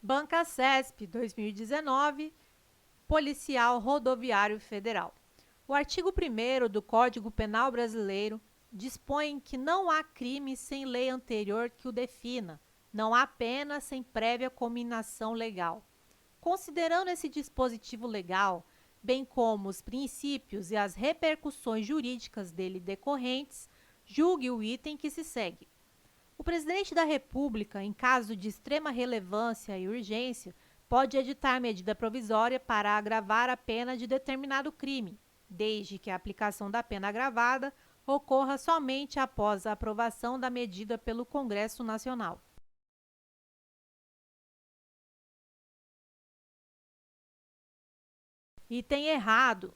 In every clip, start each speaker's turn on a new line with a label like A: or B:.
A: Banca CESP 2019, Policial Rodoviário Federal. O artigo 1º do Código Penal Brasileiro dispõe que não há crime sem lei anterior que o defina, não há pena sem prévia cominação legal. Considerando esse dispositivo legal, bem como os princípios e as repercussões jurídicas dele decorrentes, julgue o item que se segue. O presidente da República, em caso de extrema relevância e urgência, pode editar medida provisória para agravar a pena de determinado crime, desde que a aplicação da pena agravada ocorra somente após a aprovação da medida pelo Congresso Nacional. Item errado.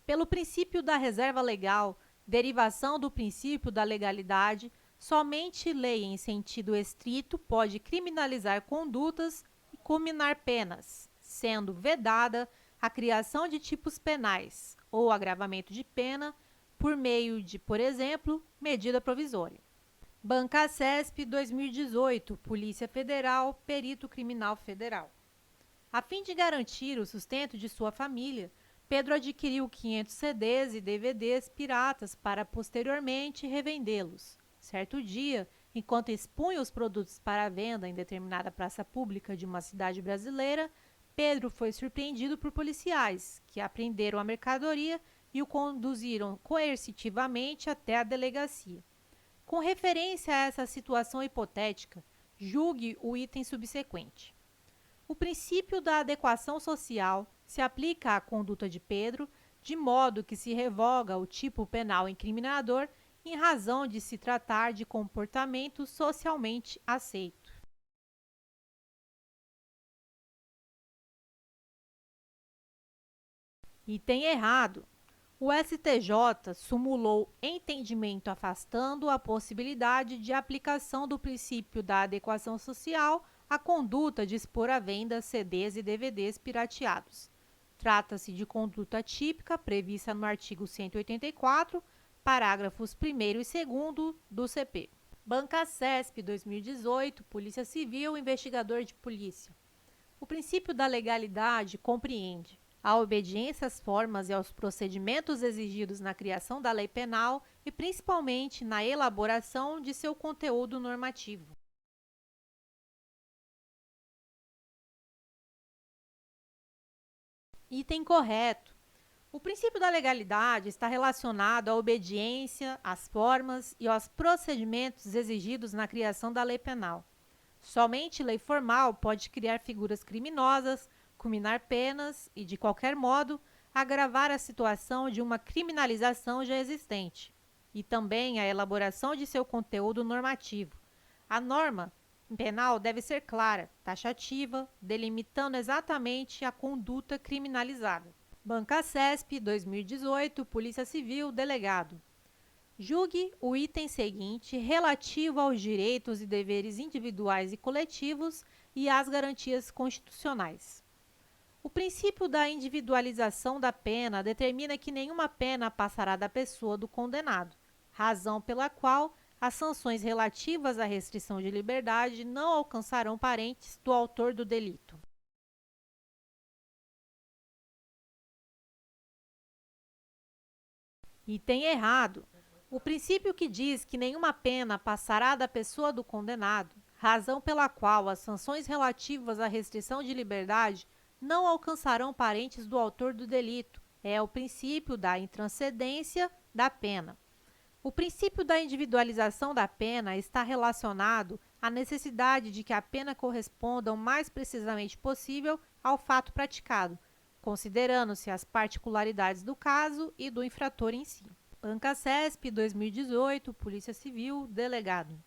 A: Pelo princípio da reserva legal, derivação do princípio da legalidade, somente lei em sentido estrito pode criminalizar condutas e cominar penas, sendo vedada a criação de tipos penais ou agravamento de pena por meio de, por exemplo, medida provisória. Banca CESP 2018, Polícia Federal, Perito Criminal Federal. A fim de garantir o sustento de sua família, Pedro adquiriu 500 CDs e DVDs piratas para posteriormente revendê-los. Certo dia, enquanto expunha os produtos para venda em determinada praça pública de uma cidade brasileira, Pedro foi surpreendido por policiais, que apreenderam a mercadoria e o conduziram coercitivamente até a delegacia. Com referência a essa situação hipotética, julgue o item subsequente. O princípio da adequação social se aplica à conduta de Pedro, de modo que se revoga o tipo penal incriminador em razão de se tratar de comportamento socialmente aceito. Item errado. O STJ sumulou entendimento afastando a possibilidade de aplicação do princípio da adequação social à conduta de expor à venda CDs e DVDs pirateados. Trata-se de conduta típica prevista no artigo 184, parágrafos 1º e 2º do CP. Banca CESP 2018, Polícia Civil, Investigador de Polícia. O princípio da legalidade compreende a obediência às formas e aos procedimentos exigidos na criação da lei penal e, principalmente, na elaboração de seu conteúdo normativo. Item correto. O princípio da legalidade está relacionado à obediência, às formas e aos procedimentos exigidos na criação da lei penal. Somente lei formal pode criar figuras criminosas, cominar penas e, de qualquer modo, agravar a situação de uma criminalização já existente, e também a elaboração de seu conteúdo normativo. A norma penal deve ser clara, taxativa, delimitando exatamente a conduta criminalizada. Banca CESP 2018, Polícia Civil, Delegado. Julgue o item seguinte relativo aos direitos e deveres individuais e coletivos e às garantias constitucionais. O princípio da individualização da pena determina que nenhuma pena passará da pessoa do condenado, razão pela qual as sanções relativas à restrição de liberdade não alcançarão parentes do autor do delito. Item errado. O princípio que diz que nenhuma pena passará da pessoa do condenado, razão pela qual as sanções relativas à restrição de liberdade não alcançarão parentes do autor do delito, é o princípio da intranscendência da pena. O princípio da individualização da pena está relacionado à necessidade de que a pena corresponda o mais precisamente possível ao fato praticado, considerando-se as particularidades do caso e do infrator em si. Banca CESP 2018, Polícia Civil, Delegado.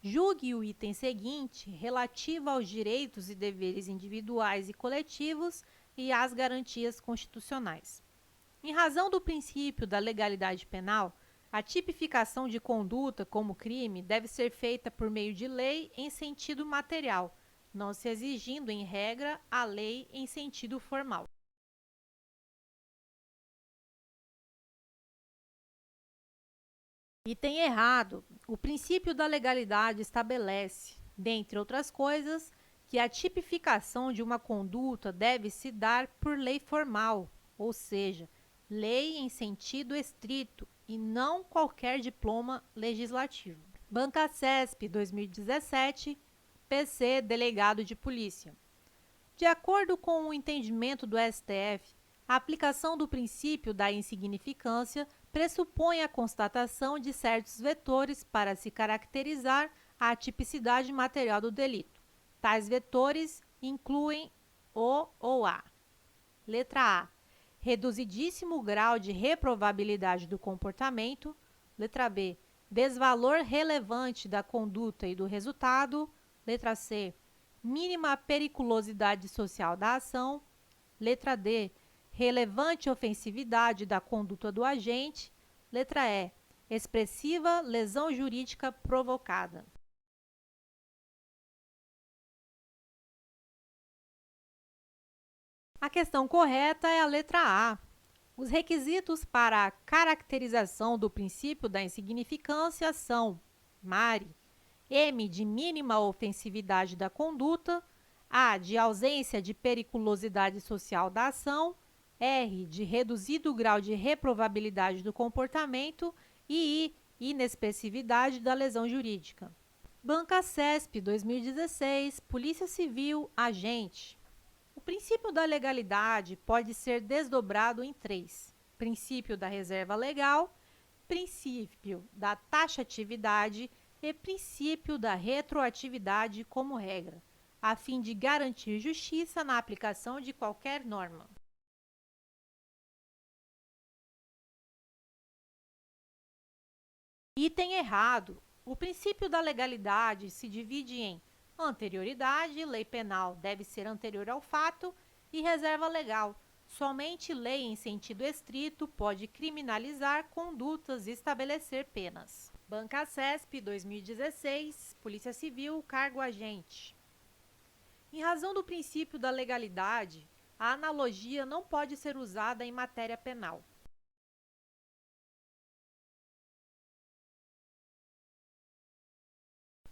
A: Julgue o item seguinte relativo aos direitos e deveres individuais e coletivos e às garantias constitucionais. Em razão do princípio da legalidade penal, a tipificação de conduta como crime deve ser feita por meio de lei em sentido material, não se exigindo, em regra, a lei em sentido formal. Item errado. O princípio da legalidade estabelece, dentre outras coisas, que a tipificação de uma conduta deve se dar por lei formal, ou seja, lei em sentido estrito e não qualquer diploma legislativo. Banca CESP 2017, PC Delegado de Polícia. De acordo com o entendimento do STF, a aplicação do princípio da insignificância pressupõe a constatação de certos vetores para se caracterizar a tipicidade material do delito. Tais vetores incluem o ou a. Letra A. Reduzidíssimo grau de reprovabilidade do comportamento. Letra B. Desvalor relevante da conduta e do resultado. Letra C. Mínima periculosidade social da ação. Letra D. Relevante ofensividade da conduta do agente. Letra E. Expressiva lesão jurídica provocada. A questão correta é a letra A. Os requisitos para a caracterização do princípio da insignificância são Mari, M de mínima ofensividade da conduta, A de ausência de periculosidade social da ação, R de reduzido grau de reprovabilidade do comportamento e I, inexpressividade da lesão jurídica. Banca CESP 2016, Polícia Civil, agente. O princípio da legalidade pode ser desdobrado em três: princípio da reserva legal, princípio da taxatividade e princípio da retroatividade como regra, a fim de garantir justiça na aplicação de qualquer norma. Item errado. O princípio da legalidade se divide em anterioridade, lei penal deve ser anterior ao fato, e reserva legal. Somente lei em sentido estrito pode criminalizar condutas e estabelecer penas. Banca CESP 2016, Polícia Civil, cargo agente. Em razão do princípio da legalidade, a analogia não pode ser usada em matéria penal.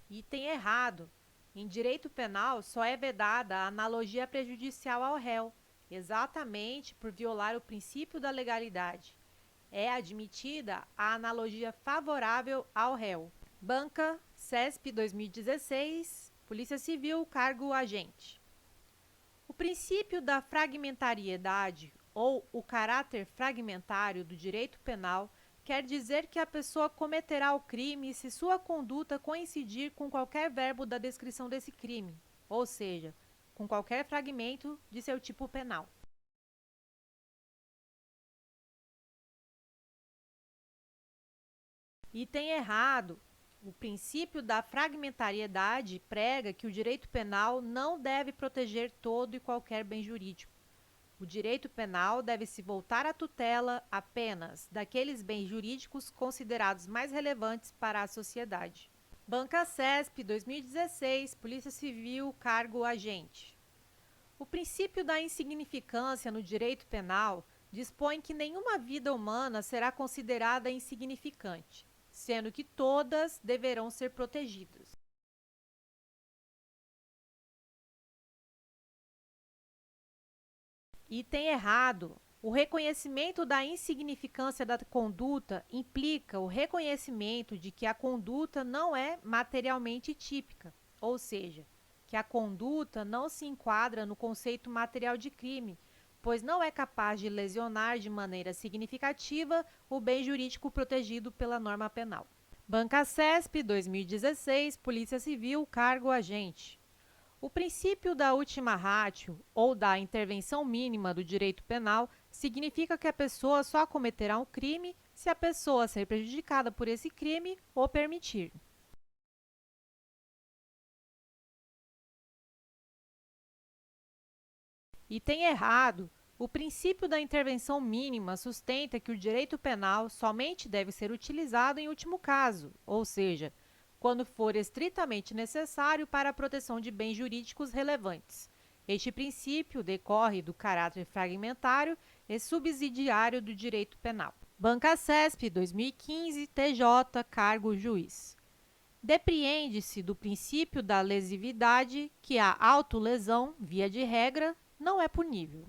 A: Item errado. Em direito penal, só é vedada a analogia prejudicial ao réu, exatamente por violar o princípio da legalidade. É admitida a analogia favorável ao réu. Banca CESP 2016, Polícia Civil, cargo agente. O princípio da fragmentariedade ou o caráter fragmentário do direito penal quer dizer que a pessoa cometerá o crime se sua conduta coincidir com qualquer verbo da descrição desse crime, ou seja, com qualquer fragmento de seu tipo penal. Item errado. O princípio da fragmentariedade prega que o direito penal não deve proteger todo e qualquer bem jurídico. O direito penal deve se voltar à tutela apenas daqueles bens jurídicos considerados mais relevantes para a sociedade. Banca CESP 2016, Polícia Civil, cargo agente. O princípio da insignificância no direito penal dispõe que nenhuma vida humana será considerada insignificante, sendo que todas deverão ser protegidas. Item errado. O reconhecimento da insignificância da conduta implica o reconhecimento de que a conduta não é materialmente típica, ou seja, que a conduta não se enquadra no conceito material de crime, pois não é capaz de lesionar de maneira significativa o bem jurídico protegido pela norma penal. Banca CESP 2016, Polícia Civil, cargo agente. O princípio da ultima ratio, ou da intervenção mínima do direito penal, significa que a pessoa só cometerá um crime se a pessoa ser prejudicada por esse crime o permitir. Item errado. O princípio da intervenção mínima sustenta que o direito penal somente deve ser utilizado em último caso, ou seja, quando for estritamente necessário para a proteção de bens jurídicos relevantes. Este princípio decorre do caráter fragmentário e subsidiário do direito penal. Banca CESP 2015, TJ, cargo juiz. Depreende-se do princípio da lesividade que a autolesão, via de regra, não é punível.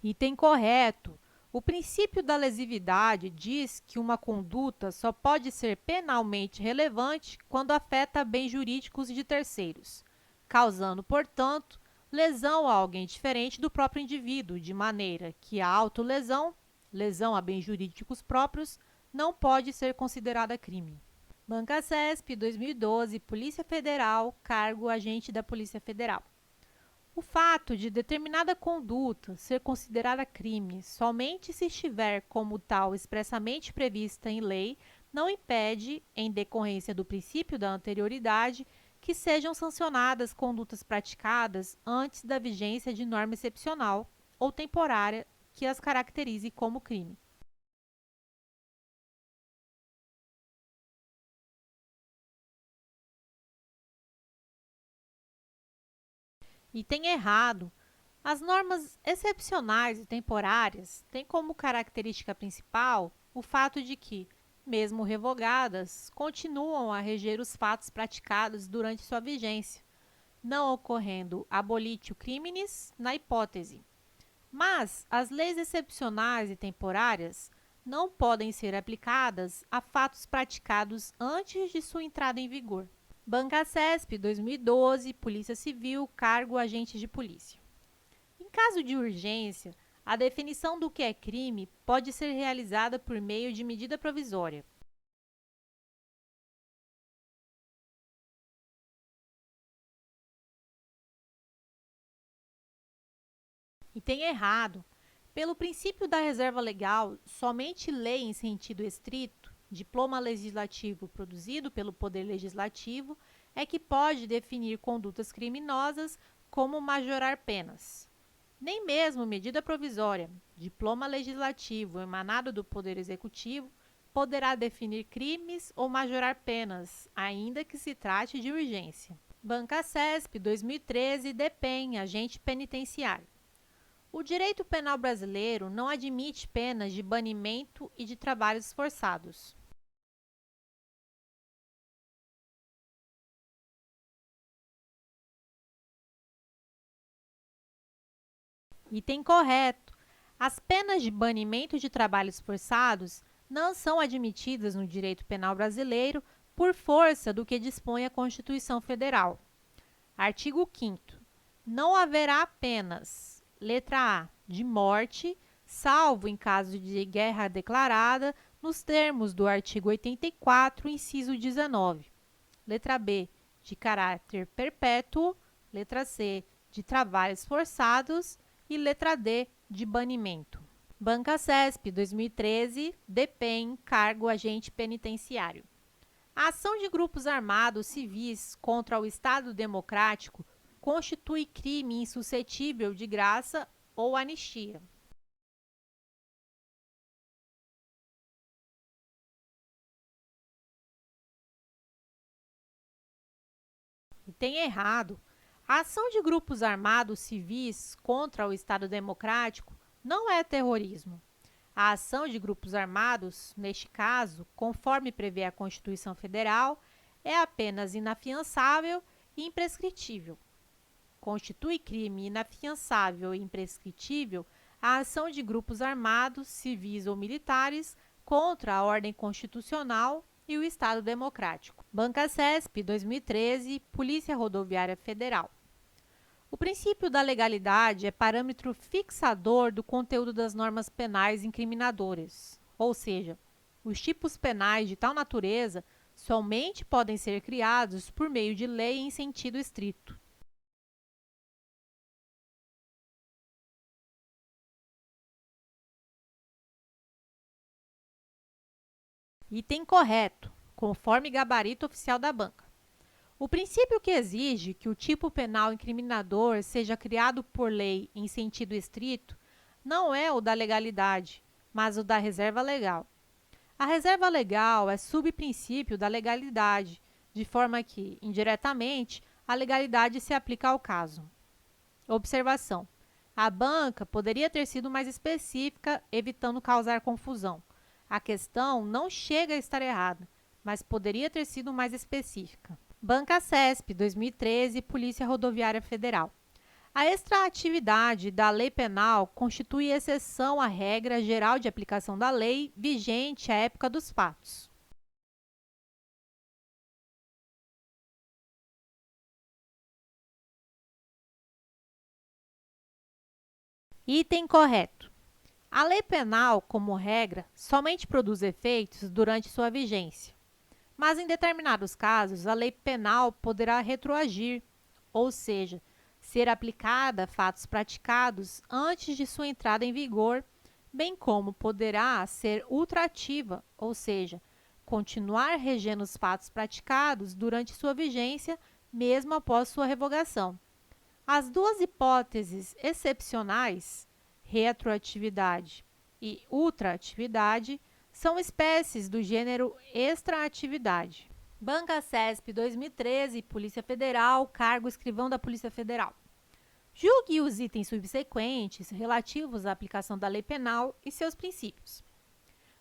A: Item correto. O princípio da lesividade diz que uma conduta só pode ser penalmente relevante quando afeta bens jurídicos de terceiros, causando, portanto, lesão a alguém diferente do próprio indivíduo, de maneira que a autolesão, lesão a bens jurídicos próprios, não pode ser considerada crime. Banca CESP, 2012, Polícia Federal, cargo agente da Polícia Federal. O fato de determinada conduta ser considerada crime somente se estiver como tal expressamente prevista em lei, não impede, em decorrência do princípio da anterioridade, que sejam sancionadas condutas praticadas antes da vigência de norma excepcional ou temporária que as caracterize como crime. Item errado. As normas excepcionais e temporárias têm como característica principal o fato de que, mesmo revogadas, continuam a reger os fatos praticados durante sua vigência, não ocorrendo abolitio criminis na hipótese. Mas as leis excepcionais e temporárias não podem ser aplicadas a fatos praticados antes de sua entrada em vigor. Banca CESP, 2012, Polícia Civil, cargo agente de polícia. Em caso de urgência, a definição do que é crime pode ser realizada por meio de medida provisória. Item errado. Pelo princípio da reserva legal, somente lei em sentido estrito, diploma legislativo produzido pelo Poder Legislativo, é que pode definir condutas criminosas como majorar penas. Nem mesmo medida provisória, diploma legislativo emanado do Poder Executivo, poderá definir crimes ou majorar penas, ainda que se trate de urgência. Banca CESP, 2013, DPEM, agente penitenciário. O direito penal brasileiro não admite penas de banimento e de trabalhos forçados. Item correto. As penas de banimento de trabalhos forçados não são admitidas no direito penal brasileiro por força do que dispõe a Constituição Federal. Artigo 5º. Não haverá penas, letra A, de morte, salvo em caso de guerra declarada, nos termos do artigo 84, inciso 19. Letra B, de caráter perpétuo. Letra C, de trabalhos forçados. E letra D, de banimento. Banca CESP, 2013, DPEM, cargo agente penitenciário. A ação de grupos armados civis contra o Estado Democrático constitui crime insuscetível de graça ou anistia. Item errado. A ação de grupos armados civis contra o Estado Democrático não é terrorismo. A ação de grupos armados, neste caso, conforme prevê a Constituição Federal, é apenas inafiançável e imprescritível. Constitui crime inafiançável e imprescritível a ação de grupos armados, civis ou militares contra a ordem constitucional e o Estado Democrático. Banca CESP, 2013, Polícia Rodoviária Federal. O princípio da legalidade é parâmetro fixador do conteúdo das normas penais incriminadoras, ou seja, os tipos penais de tal natureza somente podem ser criados por meio de lei em sentido estrito. Item correto, conforme gabarito oficial da banca. O princípio que exige que o tipo penal incriminador seja criado por lei em sentido estrito não é o da legalidade, mas o da reserva legal. A reserva legal é subprincípio da legalidade, de forma que, indiretamente, a legalidade se aplica ao caso. Observação: A banca poderia ter sido mais específica, evitando causar confusão. A questão não chega a estar errada, mas poderia ter sido mais específica. Banca CESP, 2013, Polícia Rodoviária Federal. A extraatividade da lei penal constitui exceção à regra geral de aplicação da lei vigente à época dos fatos. Item correto. A lei penal, como regra, somente produz efeitos durante sua vigência, mas em determinados casos a lei penal poderá retroagir, ou seja, ser aplicada a fatos praticados antes de sua entrada em vigor, bem como poderá ser ultrativa, ou seja, continuar regendo os fatos praticados durante sua vigência, mesmo após sua revogação. As duas hipóteses excepcionais, retroatividade e ultraatividade, são espécies do gênero extraatividade. Banca CESP 2013, Polícia Federal, cargo escrivão da Polícia Federal. Julgue os itens subsequentes relativos à aplicação da lei penal e seus princípios.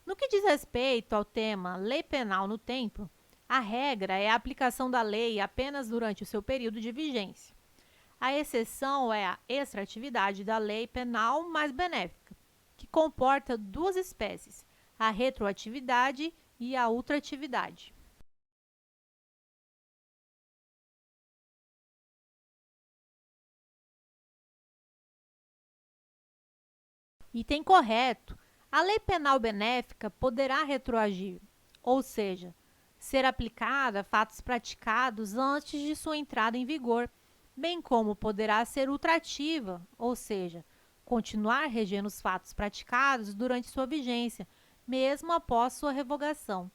A: No que diz respeito ao tema lei penal no tempo, a regra é a aplicação da lei apenas durante o seu período de vigência. A exceção é a extratividade da lei penal mais benéfica, que comporta duas espécies, a retroatividade e a ultratividade. Item correto. A lei penal benéfica poderá retroagir, ou seja, ser aplicada a fatos praticados antes de sua entrada em vigor, bem como poderá ser ultrativa, ou seja, continuar regendo os fatos praticados durante sua vigência, mesmo após sua revogação.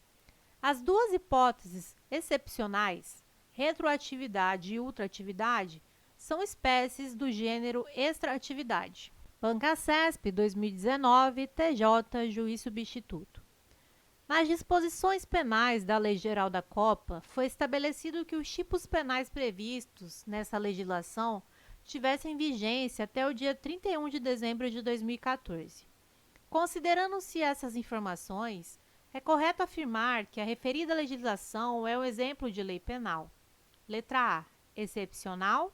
A: As duas hipóteses excepcionais, retroatividade e ultratividade, são espécies do gênero extraatividade. Banca CESP, 2019, TJ, juiz substituto. Nas disposições penais da Lei Geral da Copa, foi estabelecido que os tipos penais previstos nessa legislação tivessem vigência até o dia 31 de dezembro de 2014. Considerando-se essas informações, é correto afirmar que a referida legislação é um exemplo de lei penal. Letra A, excepcional.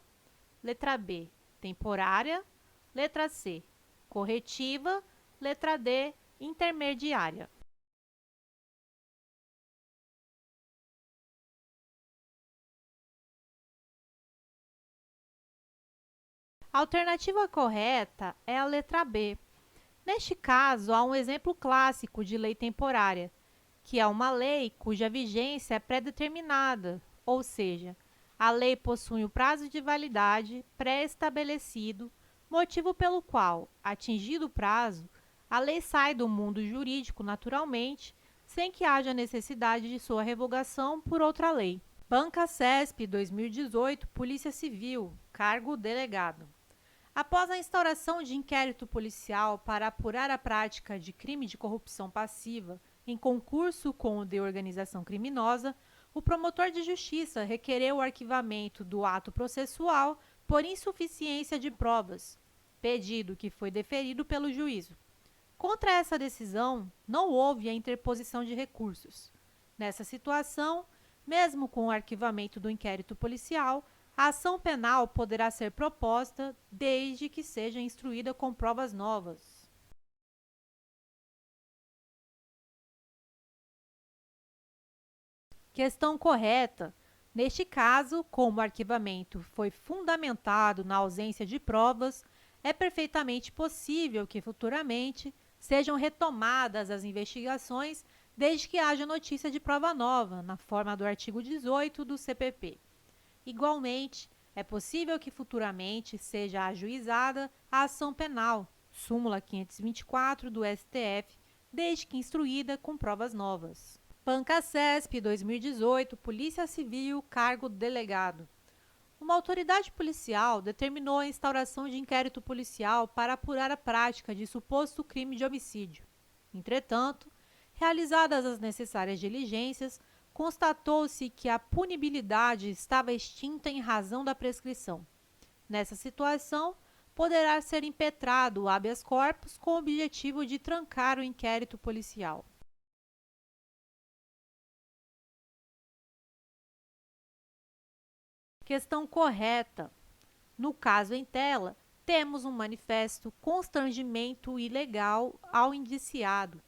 A: Letra B, temporária. Letra C, corretiva. Letra D, intermediária. A alternativa correta é a letra B. Neste caso, há um exemplo clássico de lei temporária, que é uma lei cuja vigência é pré-determinada, ou seja, a lei possui o prazo de validade pré-estabelecido, motivo pelo qual, atingido o prazo, a lei sai do mundo jurídico naturalmente, sem que haja necessidade de sua revogação por outra lei. Banca CESP 2018, Polícia Civil, cargo delegado. Após a instauração de inquérito policial para apurar a prática de crime de corrupção passiva em concurso com o de organização criminosa, o promotor de justiça requereu o arquivamento do ato processual por insuficiência de provas, pedido que foi deferido pelo juízo. Contra essa decisão, não houve a interposição de recursos. Nessa situação, mesmo com o arquivamento do inquérito policial, a ação penal poderá ser proposta desde que seja instruída com provas novas. Questão correta. Neste caso, como o arquivamento foi fundamentado na ausência de provas, é perfeitamente possível que futuramente sejam retomadas as investigações desde que haja notícia de prova nova, na forma do artigo 18 do CPP. Igualmente, é possível que futuramente seja ajuizada a ação penal, súmula 524 do STF, desde que instruída com provas novas. Banca CESP 2018, Polícia Civil, cargo delegado. Uma autoridade policial determinou a instauração de inquérito policial para apurar a prática de suposto crime de homicídio. Entretanto, realizadas as necessárias diligências, constatou-se que a punibilidade estava extinta em razão da prescrição. Nessa situação, poderá ser impetrado o habeas corpus com o objetivo de trancar o inquérito policial. Questão correta. No caso em tela, temos um manifesto constrangimento ilegal ao indiciado,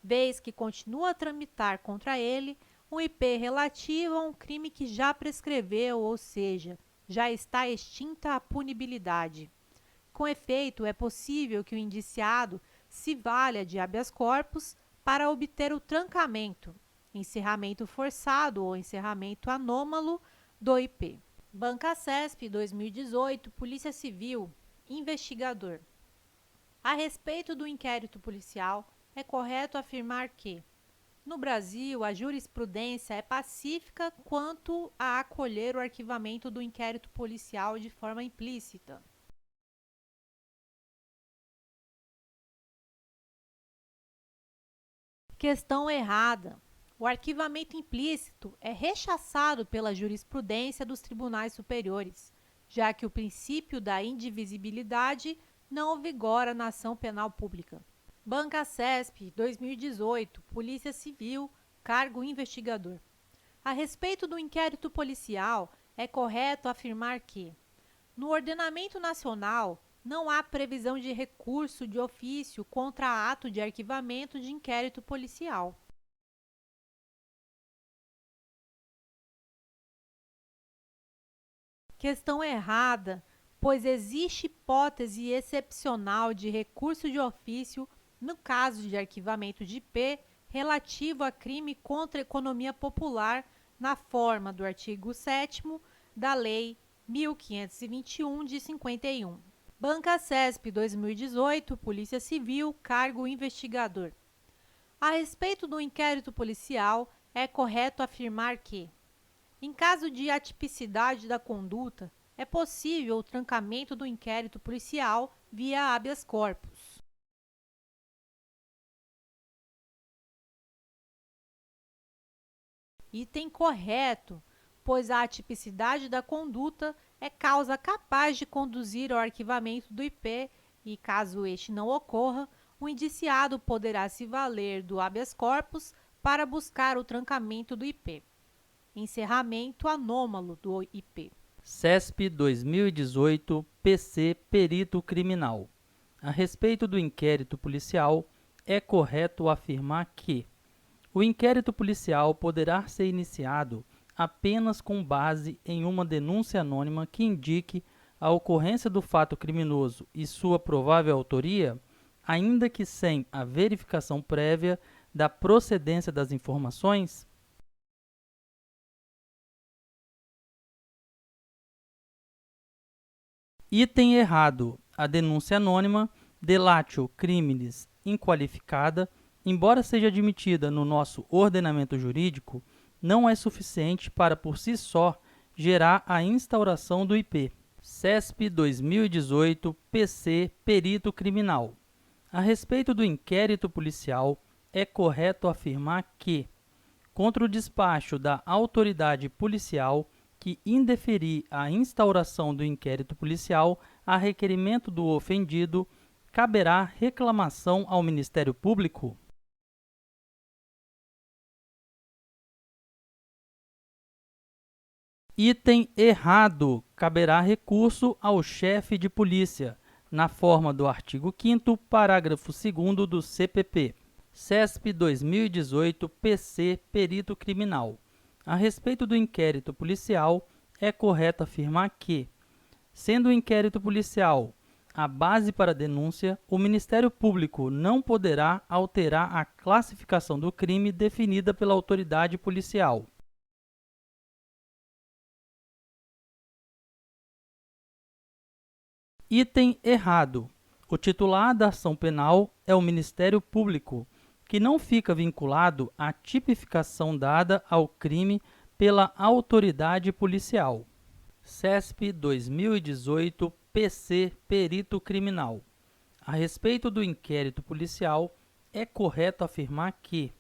A: vez que continua a tramitar contra ele um IP relativo a um crime que já prescreveu, ou seja, já está extinta a punibilidade. Com efeito, é possível que o indiciado se valha de habeas corpus para obter o trancamento, encerramento forçado ou encerramento anômalo do IP. Banca CESP 2018, Polícia Civil, investigador. A respeito do inquérito policial, é correto afirmar que, no Brasil, a jurisprudência é pacífica quanto a acolher o arquivamento do inquérito policial de forma implícita. Questão errada. O arquivamento implícito é rechaçado pela jurisprudência dos tribunais superiores, já que o princípio da indivisibilidade não vigora na ação penal pública. Banca CESP, 2018, Polícia Civil, cargo investigador. A respeito do inquérito policial, é correto afirmar que, no ordenamento nacional, não há previsão de recurso de ofício contra ato de arquivamento de inquérito policial. Questão errada, pois existe hipótese excepcional de recurso de ofício no caso de arquivamento de IP relativo a crime contra a economia popular na forma do artigo 7º da Lei 1521 de 51. Banca CESP 2018, Polícia Civil, cargo investigador. A respeito do inquérito policial, é correto afirmar que, em caso de atipicidade da conduta, é possível o trancamento do inquérito policial via habeas corpus. Item correto, pois a atipicidade da conduta é causa capaz de conduzir ao arquivamento do IP e, caso este não ocorra, o indiciado poderá se valer do habeas corpus para buscar o trancamento do IP. Encerramento anômalo do IP.
B: CESP 2018, PC Perito Criminal. A respeito do inquérito policial, é correto afirmar que o inquérito policial poderá ser iniciado apenas com base em uma denúncia anônima que indique a ocorrência do fato criminoso e sua provável autoria, ainda que sem a verificação prévia da procedência das informações. Item errado. A denúncia anônima, delatio criminis inqualificada, embora seja admitida no nosso ordenamento jurídico, não é suficiente para, por si só, gerar a instauração do IP. CESP 2018, PC Perito Criminal. A respeito do inquérito policial, é correto afirmar que, contra o despacho da autoridade policial que indeferir a instauração do inquérito policial a requerimento do ofendido, caberá reclamação ao Ministério Público? Item errado. Caberá recurso ao chefe de polícia, na forma do artigo 5º, parágrafo 2º do CPP. CESP 2018, PC Perito Criminal. A respeito do inquérito policial, é correto afirmar que, sendo o inquérito policial a base para a denúncia, o Ministério Público não poderá alterar a classificação do crime definida pela autoridade policial. Item errado. O titular da ação penal é o Ministério Público, que não fica vinculado à tipificação dada ao crime pela autoridade policial. CESP 2018, PC Perito Criminal. A respeito do inquérito policial, é correto afirmar que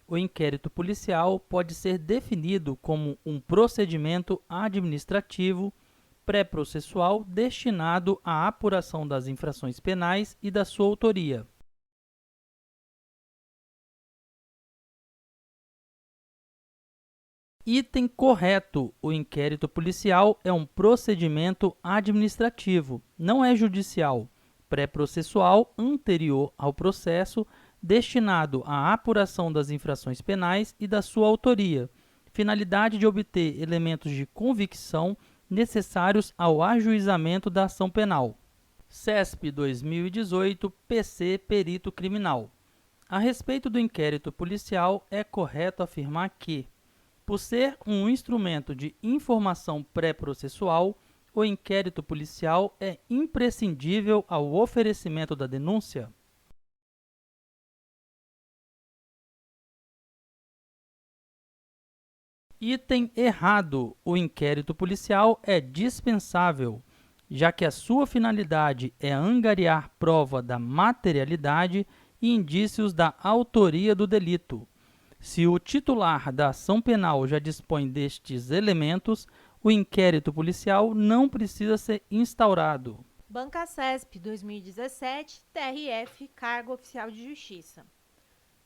B: o inquérito policial pode ser definido como um procedimento administrativo pré-processual destinado à apuração das infrações penais e da sua autoria. Item correto. O inquérito policial é um procedimento administrativo, não é judicial, pré-processual anterior ao processo, destinado à apuração das infrações penais e da sua autoria, finalidade de obter elementos de convicção necessários ao ajuizamento da ação penal. CESP 2018, PC Perito Criminal. A respeito do inquérito policial, é correto afirmar que, por ser um instrumento de informação pré-processual, o inquérito policial é imprescindível ao oferecimento da denúncia. Item errado. O inquérito policial é dispensável, já que a sua finalidade é angariar prova da materialidade e indícios da autoria do delito. Se o titular da ação penal já dispõe destes elementos, o inquérito policial não precisa ser instaurado.
A: Banca CESP 2017, TRF, Cargo Oficial de Justiça.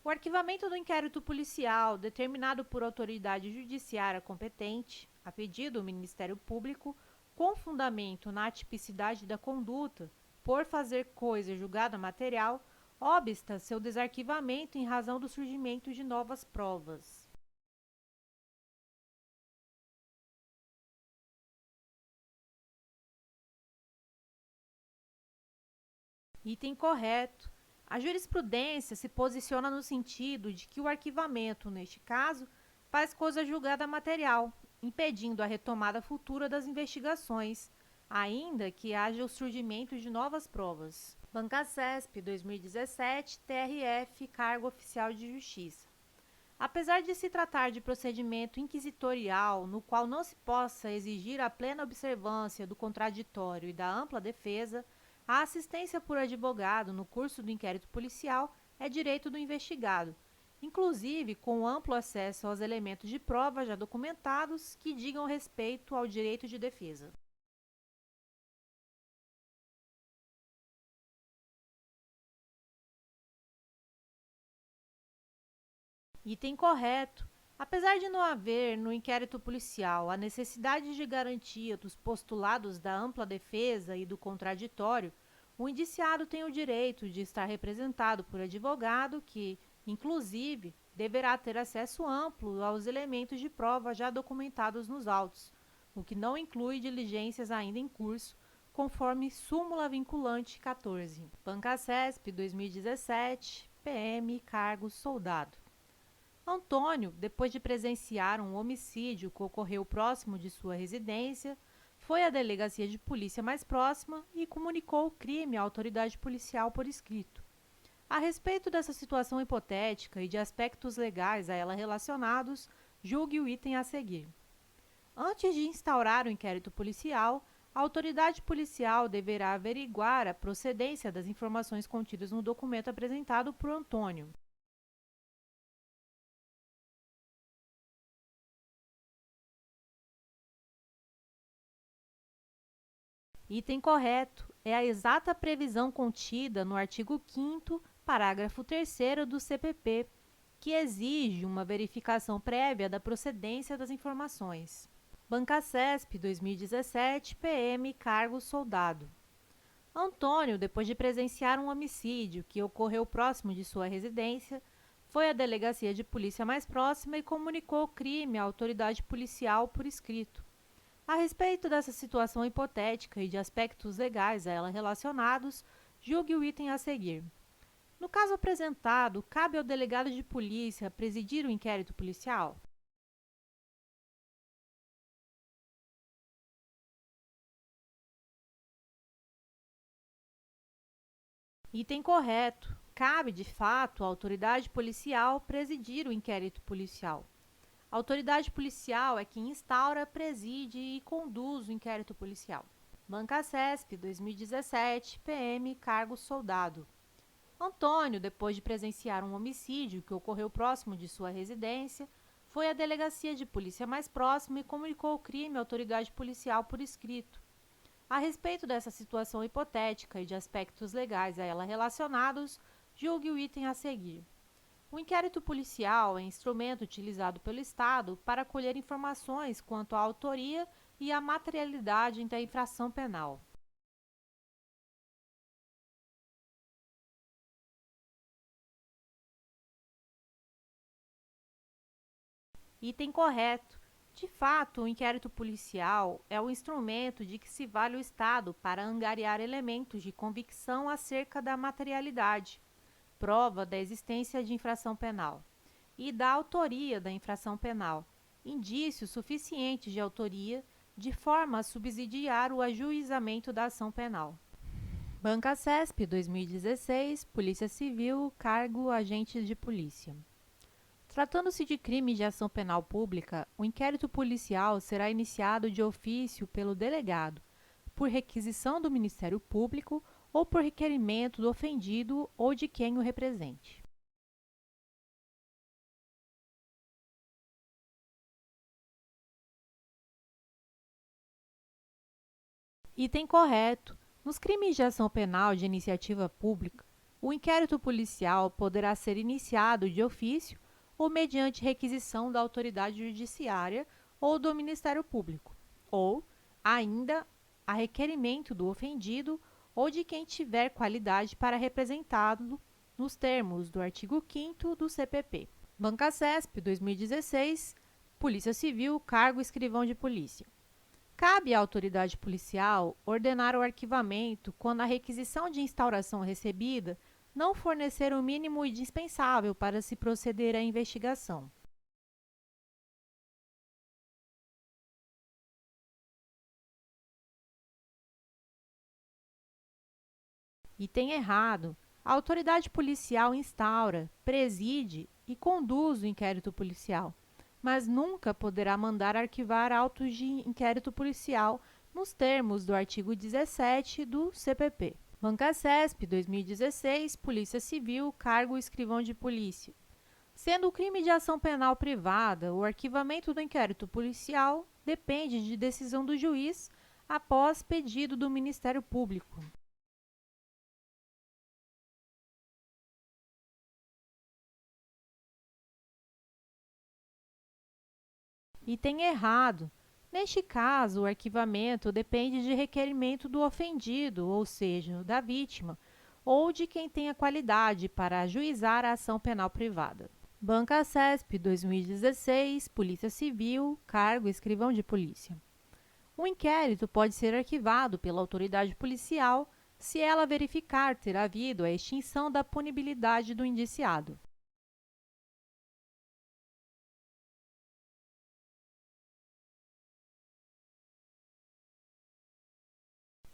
A: O arquivamento do inquérito policial, determinado por autoridade judiciária competente, a pedido do Ministério Público, com fundamento na atipicidade da conduta, por fazer coisa julgada material, obsta seu desarquivamento em razão do surgimento de novas provas. Item correto. A jurisprudência se posiciona no sentido de que o arquivamento, neste caso, faz coisa julgada material, impedindo a retomada futura das investigações, ainda que haja o surgimento de novas provas. Banca CESP 2017, TRF, Cargo Oficial de Justiça. Apesar de se tratar de procedimento inquisitorial, no qual não se possa exigir a plena observância do contraditório e da ampla defesa, a assistência por advogado no curso do inquérito policial é direito do investigado, inclusive com amplo acesso aos elementos de prova já documentados que digam respeito ao direito de defesa. Item correto. Apesar de não haver, no inquérito policial, a necessidade de garantia dos postulados da ampla defesa e do contraditório, o indiciado tem o direito de estar representado por advogado que, inclusive, deverá ter acesso amplo aos elementos de prova já documentados nos autos, o que não inclui diligências ainda em curso, conforme súmula vinculante 14. Banca CESP 2017, PM, cargo soldado. Antônio, depois de presenciar um homicídio que ocorreu próximo de sua residência, foi à delegacia de polícia mais próxima e comunicou o crime à autoridade policial por escrito. A respeito dessa situação hipotética e de aspectos legais a ela relacionados, julgue o item a seguir. Antes de instaurar o inquérito policial, a autoridade policial deverá averiguar a procedência das informações contidas no documento apresentado por Antônio. Item correto é a exata previsão contida no artigo 5º, parágrafo 3º do CPP, que exige uma verificação prévia da procedência das informações. Banca CESP 2017, PM, cargo soldado. Antônio, depois de presenciar um homicídio que ocorreu próximo de sua residência, foi à delegacia de polícia mais próxima e comunicou o crime à autoridade policial por escrito. A respeito dessa situação hipotética e de aspectos legais a ela relacionados, julgue o item a seguir. No caso apresentado, cabe ao delegado de polícia presidir o inquérito policial? Item correto. Cabe, de fato, à autoridade policial presidir o inquérito policial. A autoridade policial é quem instaura, preside e conduz o inquérito policial. Banca CESP 2017, PM, cargo soldado. Antônio, depois de presenciar um homicídio que ocorreu próximo de sua residência, foi à delegacia de polícia mais próxima e comunicou o crime à autoridade policial por escrito. A respeito dessa situação hipotética e de aspectos legais a ela relacionados, julgue o item a seguir. O inquérito policial é instrumento utilizado pelo Estado para colher informações quanto à autoria e à materialidade da infração penal. Item correto. De fato, o inquérito policial é o instrumento de que se vale o Estado para angariar elementos de convicção acerca da materialidade, prova da existência de infração penal, e da autoria da infração penal, indícios suficientes de autoria, de forma a subsidiar o ajuizamento da ação penal. Banca CESP 2016, Polícia Civil, cargo agente de polícia. Tratando-se de crime de ação penal pública, o inquérito policial será iniciado de ofício pelo delegado, por requisição do Ministério Público ou por requerimento do ofendido ou de quem o represente. Item correto. Nos crimes de ação penal de iniciativa pública, o inquérito policial poderá ser iniciado de ofício ou mediante requisição da autoridade judiciária ou do Ministério Público, ou, ainda, a requerimento do ofendido ou de quem tiver qualidade para representá-lo nos termos do artigo 5º do CPP. Banca CESP 2016, Polícia Civil, cargo escrivão de polícia. Cabe à autoridade policial ordenar o arquivamento quando a requisição de instauração recebida não fornecer o mínimo indispensável para se proceder à investigação. Item errado. A autoridade policial instaura, preside e conduz o inquérito policial, mas nunca poderá mandar arquivar autos de inquérito policial nos termos do artigo 17 do CPP. Banca CESP 2016, Polícia Civil, cargo escrivão de polícia. Sendo o crime de ação penal privada, o arquivamento do inquérito policial depende de decisão do juiz após pedido do Ministério Público. Item errado. Neste caso, o arquivamento depende de requerimento do ofendido, ou seja, da vítima, ou de quem tenha qualidade para ajuizar a ação penal privada. Banca CESP 2016, Polícia Civil, cargo escrivão de polícia. O inquérito pode ser arquivado pela autoridade policial se ela verificar ter havido a extinção da punibilidade do indiciado.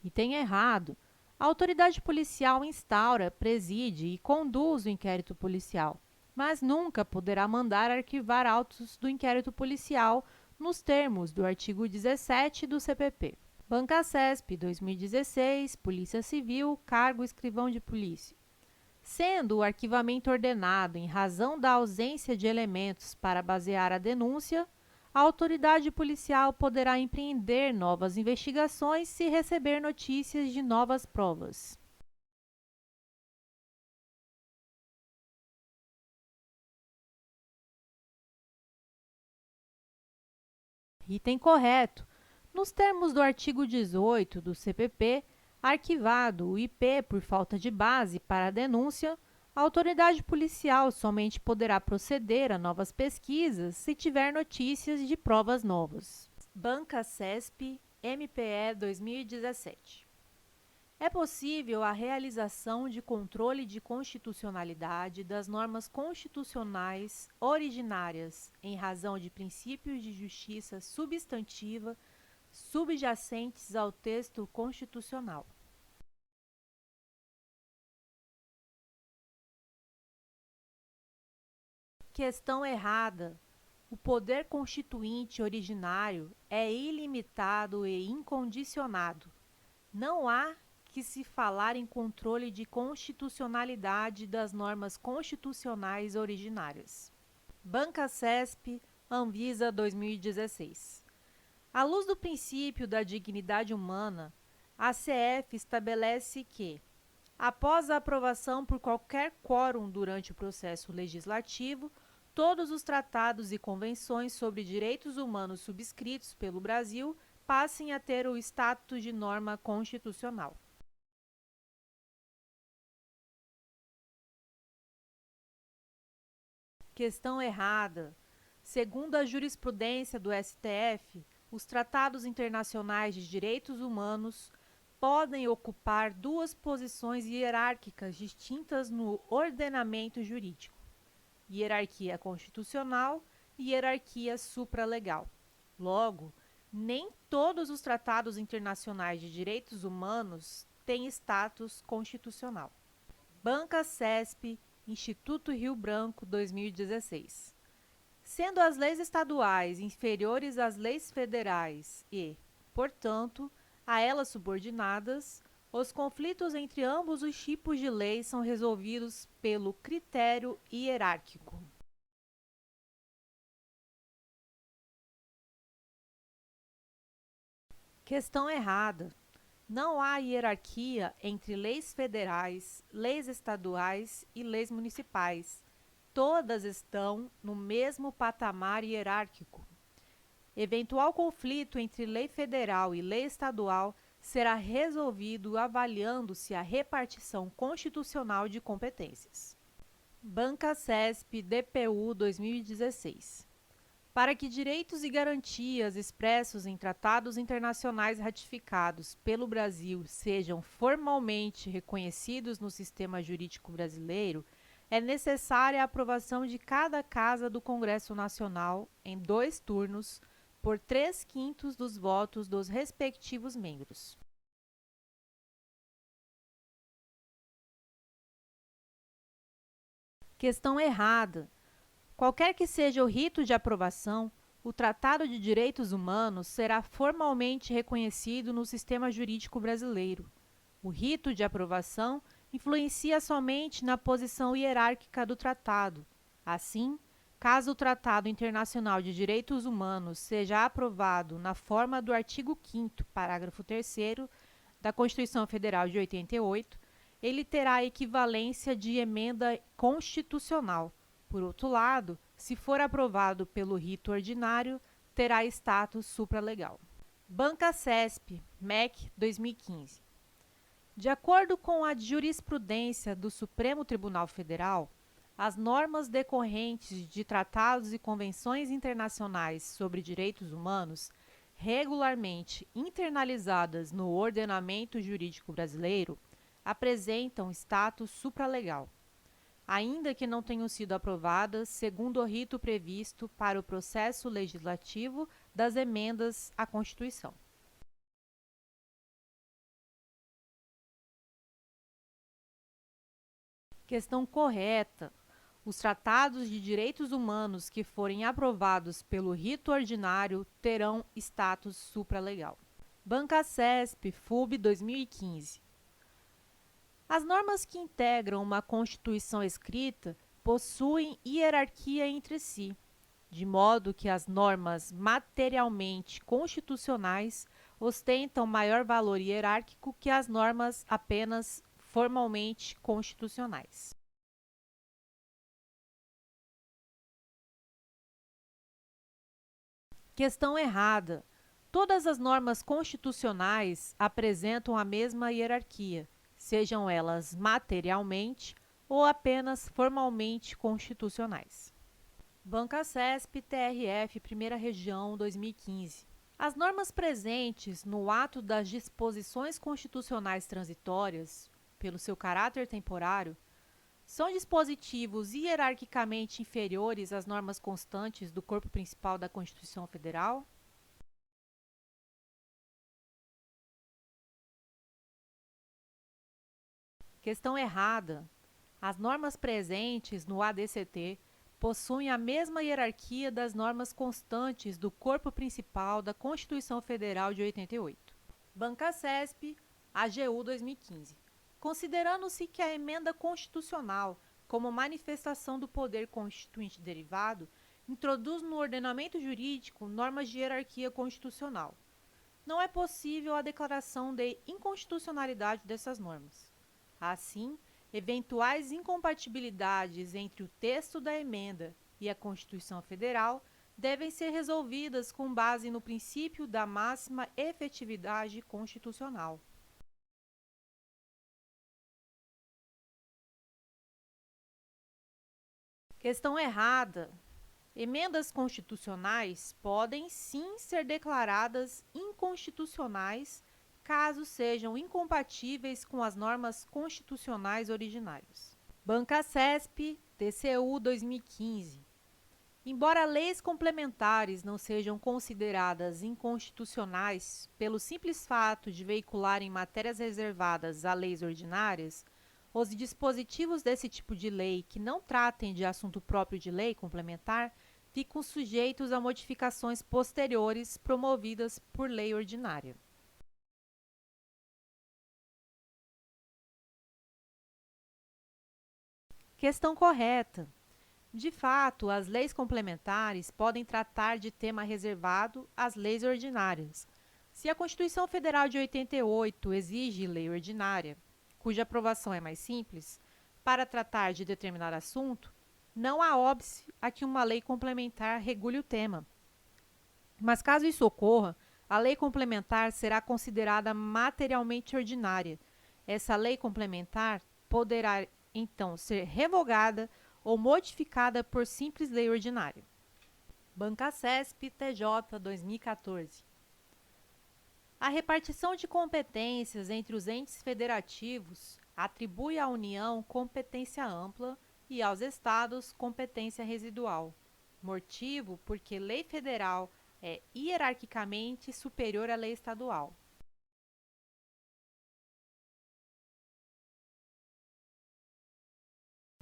A: Item errado. A autoridade policial instaura, preside e conduz o inquérito policial, mas nunca poderá mandar arquivar autos do inquérito policial nos termos do artigo 17 do CPP. Banca CESP 2016, Polícia Civil, cargo escrivão de polícia. Sendo o arquivamento ordenado em razão da ausência de elementos para basear a denúncia, a autoridade policial poderá empreender novas investigações se receber notícias de novas provas. Item correto. Nos termos do artigo 18 do CPP, arquivado o IP por falta de base para a denúncia, a autoridade policial somente poderá proceder a novas pesquisas se tiver notícias de provas novas. Banca CESP, MPE 2017. É possível a realização de controle de constitucionalidade das normas constitucionais originárias em razão de princípios de justiça substantiva subjacentes ao texto constitucional. Questão errada. O poder constituinte originário é ilimitado e incondicionado. Não há que se falar em controle de constitucionalidade das normas constitucionais originárias. Banca CESP, Anvisa 2016. À luz do princípio da dignidade humana, A CF estabelece que, após a aprovação por qualquer quórum durante o processo legislativo, todos os tratados e convenções sobre direitos humanos subscritos pelo Brasil passem a ter o status de norma constitucional. Questão errada. Segundo a jurisprudência do STF, os tratados internacionais de direitos humanos podem ocupar duas posições hierárquicas distintas no ordenamento jurídico: hierarquia constitucional e hierarquia supralegal. Logo, nem todos os tratados internacionais de direitos humanos têm status constitucional. Banca CESP, Instituto Rio Branco, 2016. Sendo as leis estaduais inferiores às leis federais e, portanto, a elas subordinadas, os conflitos entre ambos os tipos de leis são resolvidos pelo critério hierárquico. Questão errada. Não há hierarquia entre leis federais, leis estaduais e leis municipais. Todas estão no mesmo patamar hierárquico. Eventual conflito entre lei federal e lei estadual será resolvido avaliando-se a repartição constitucional de competências. Banca CESP DPU 2016. Para que direitos e garantias expressos em tratados internacionais ratificados pelo Brasil sejam formalmente reconhecidos no sistema jurídico brasileiro, é necessária a aprovação de cada Casa do Congresso Nacional em 2 turnos, por 3/5 dos votos dos respectivos membros. Questão errada. Qualquer que seja o rito de aprovação, o Tratado de Direitos Humanos será formalmente reconhecido no sistema jurídico brasileiro. O rito de aprovação influencia somente na posição hierárquica do tratado. Assim, caso o Tratado Internacional de Direitos Humanos seja aprovado na forma do artigo 5º, parágrafo 3º da Constituição Federal de 88, ele terá equivalência de emenda constitucional. Por outro lado, se for aprovado pelo rito ordinário, terá status supralegal. Banca CESP, MEC 2015. De acordo com a jurisprudência do Supremo Tribunal Federal, as normas decorrentes de tratados e convenções internacionais sobre direitos humanos, regularmente internalizadas no ordenamento jurídico brasileiro, apresentam status supralegal, ainda que não tenham sido aprovadas segundo o rito previsto para o processo legislativo das emendas à Constituição. Questão correta. Os tratados de direitos humanos que forem aprovados pelo rito ordinário terão status supralegal. Banca CESP, FUB 2015. As normas que integram uma Constituição escrita possuem hierarquia entre si, de modo que as normas materialmente constitucionais ostentam maior valor hierárquico que as normas apenas formalmente constitucionais. Questão errada. Todas as normas constitucionais apresentam a mesma hierarquia, sejam elas materialmente ou apenas formalmente constitucionais. Banca CESP TRF, Primeira Região, 2015. As normas presentes no ato das disposições constitucionais transitórias, pelo seu caráter temporário, são dispositivos hierarquicamente inferiores às normas constantes do corpo principal da Constituição Federal? Questão errada. As normas presentes no ADCT possuem a mesma hierarquia das normas constantes do corpo principal da Constituição Federal de 88. Banca CESP, AGU 2015. Considerando-se que a emenda constitucional, como manifestação do poder constituinte derivado, introduz no ordenamento jurídico normas de hierarquia constitucional. não é possível a declaração de inconstitucionalidade dessas normas. Assim, eventuais incompatibilidades entre o texto da emenda e a Constituição Federal devem ser resolvidas com base no princípio da máxima efetividade constitucional. Questão errada. Emendas constitucionais podem sim ser declaradas inconstitucionais caso sejam incompatíveis com as normas constitucionais originárias. Banca CESP, TCU 2015. Embora leis complementares não sejam consideradas inconstitucionais pelo simples fato de veicularem matérias reservadas a leis ordinárias, os dispositivos desse tipo de lei que não tratem de assunto próprio de lei complementar ficam sujeitos a modificações posteriores promovidas por lei ordinária. Questão correta. De fato, as leis complementares podem tratar de tema reservado às leis ordinárias. Se a Constituição Federal de 88 exige lei ordinária, cuja aprovação é mais simples, para tratar de determinado assunto, não há óbice a que uma lei complementar regule o tema. Mas caso isso ocorra, a lei complementar será considerada materialmente ordinária. Essa lei complementar poderá, então, ser revogada ou modificada por simples lei ordinária. Banca CESP TJ 2014. A repartição de competências entre os entes federativos atribui à União competência ampla e aos Estados competência residual. Motivo porque lei federal é hierarquicamente superior à lei estadual.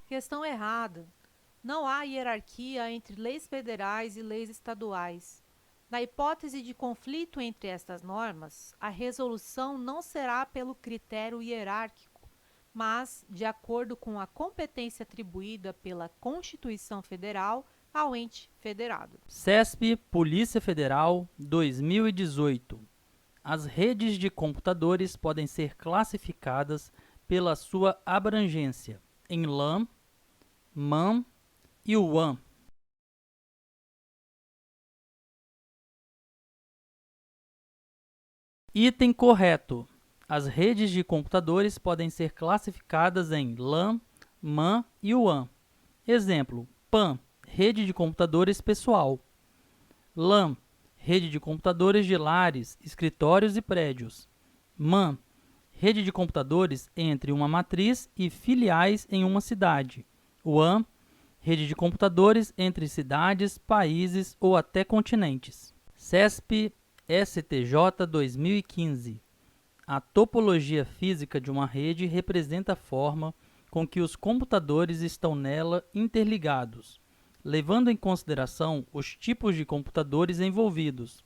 A: Questão errada. Não há hierarquia entre leis federais e leis estaduais. Na hipótese de conflito entre estas normas, a resolução não será pelo critério hierárquico, mas de acordo com a competência atribuída pela Constituição Federal ao ente federado.
B: CESP, Polícia Federal, 2018. As redes de computadores podem ser classificadas pela sua abrangência em LAN, MAN e WAN. Item correto. As redes de computadores podem ser classificadas em LAN, MAN e WAN. Exemplo: PAN, rede de computadores pessoal. LAN, rede de computadores de lares, escritórios e prédios. MAN, rede de computadores entre uma matriz e filiais em uma cidade. WAN, rede de computadores entre cidades, países ou até continentes. CESP STJ 2015. A topologia física de uma rede representa a forma com que os computadores estão nela interligados, levando em consideração os tipos de computadores envolvidos.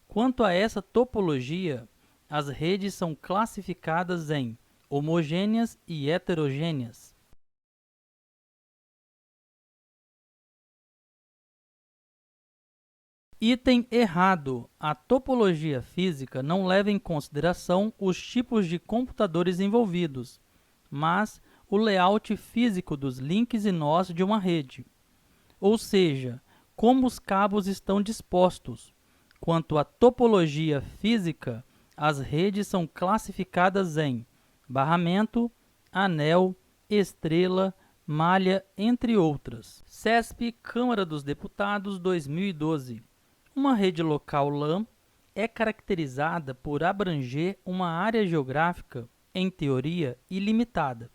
B: Quanto a essa topologia, as redes são classificadas em homogêneas e heterogêneas. Item errado. A topologia física não leva em consideração os tipos de computadores envolvidos, mas o layout físico dos links e nós de uma rede, ou seja, como os cabos estão dispostos. Quanto à topologia física, as redes são classificadas em barramento, anel, estrela, malha, entre outras. CESP, Câmara dos Deputados, 2012. Uma rede local LAN é caracterizada por abranger uma área geográfica, em teoria, ilimitada.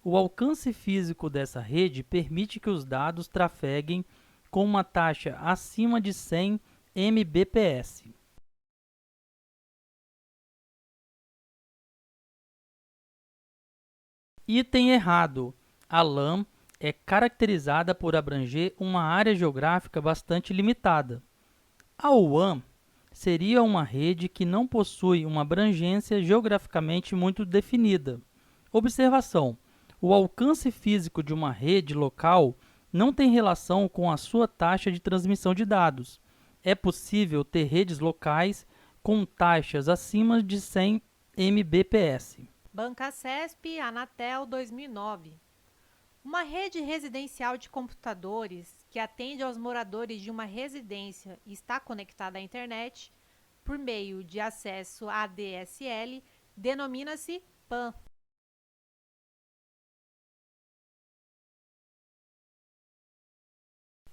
B: O alcance físico dessa rede permite que os dados trafeguem com uma taxa acima de 100 Mbps. Item errado. A LAN é caracterizada por abranger uma área geográfica bastante limitada. A WAN seria uma rede que não possui uma abrangência geograficamente muito definida. Observação: o alcance físico de uma rede local não tem relação com a sua taxa de transmissão de dados. É possível ter redes locais com taxas acima de 100 Mbps.
A: Bancasesp, Anatel, 2009. Uma rede residencial de computadores que atende aos moradores de uma residência e está conectada à internet por meio de acesso ADSL denomina-se PAN.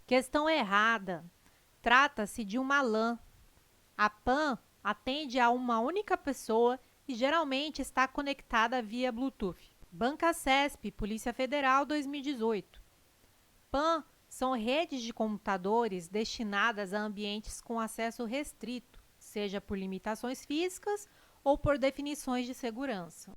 A: Questão errada. Trata-se de uma LAN. A PAN atende a uma única pessoa e geralmente está conectada via Bluetooth. Bancasesp, Polícia Federal, 2018. PAN são redes de computadores destinadas a ambientes com acesso restrito, seja por limitações físicas ou por definições de segurança.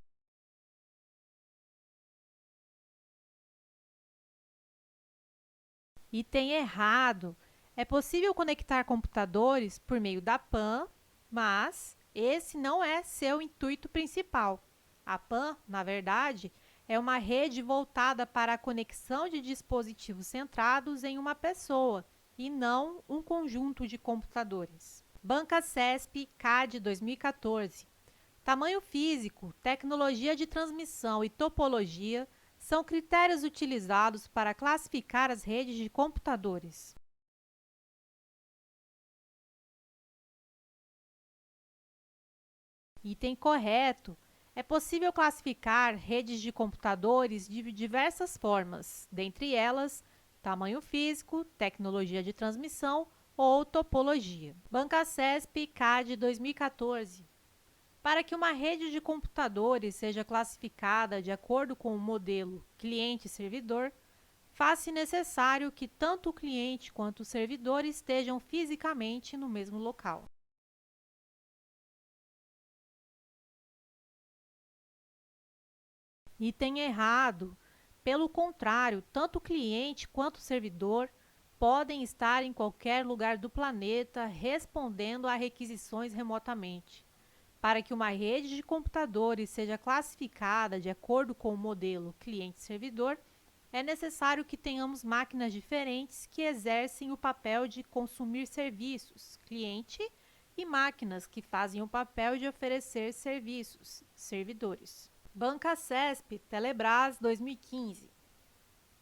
A: Item errado. É possível conectar computadores por meio da PAN, mas esse não é seu intuito principal. A PAN, na verdade, é uma rede voltada para a conexão de dispositivos centrados em uma pessoa e não um conjunto de computadores. Bancasesp, CAD 2014. Tamanho físico, tecnologia de transmissão e topologia são critérios utilizados para classificar as redes de computadores. Item correto. É possível classificar redes de computadores de diversas formas, dentre elas, tamanho físico, tecnologia de transmissão ou topologia. Bancasesp, CAD 2014. Para que uma rede de computadores seja classificada de acordo com o modelo cliente-servidor, faz-se necessário que tanto o cliente quanto o servidor estejam fisicamente no mesmo local. Item errado. Pelo contrário, tanto o cliente quanto o servidor podem estar em qualquer lugar do planeta respondendo a requisições remotamente. Para que uma rede de computadores seja classificada de acordo com o modelo cliente-servidor, é necessário que tenhamos máquinas diferentes que exercem o papel de consumir serviços, cliente, e máquinas que fazem o papel de oferecer serviços, servidores. Bancasesp, Telebrás, 2015.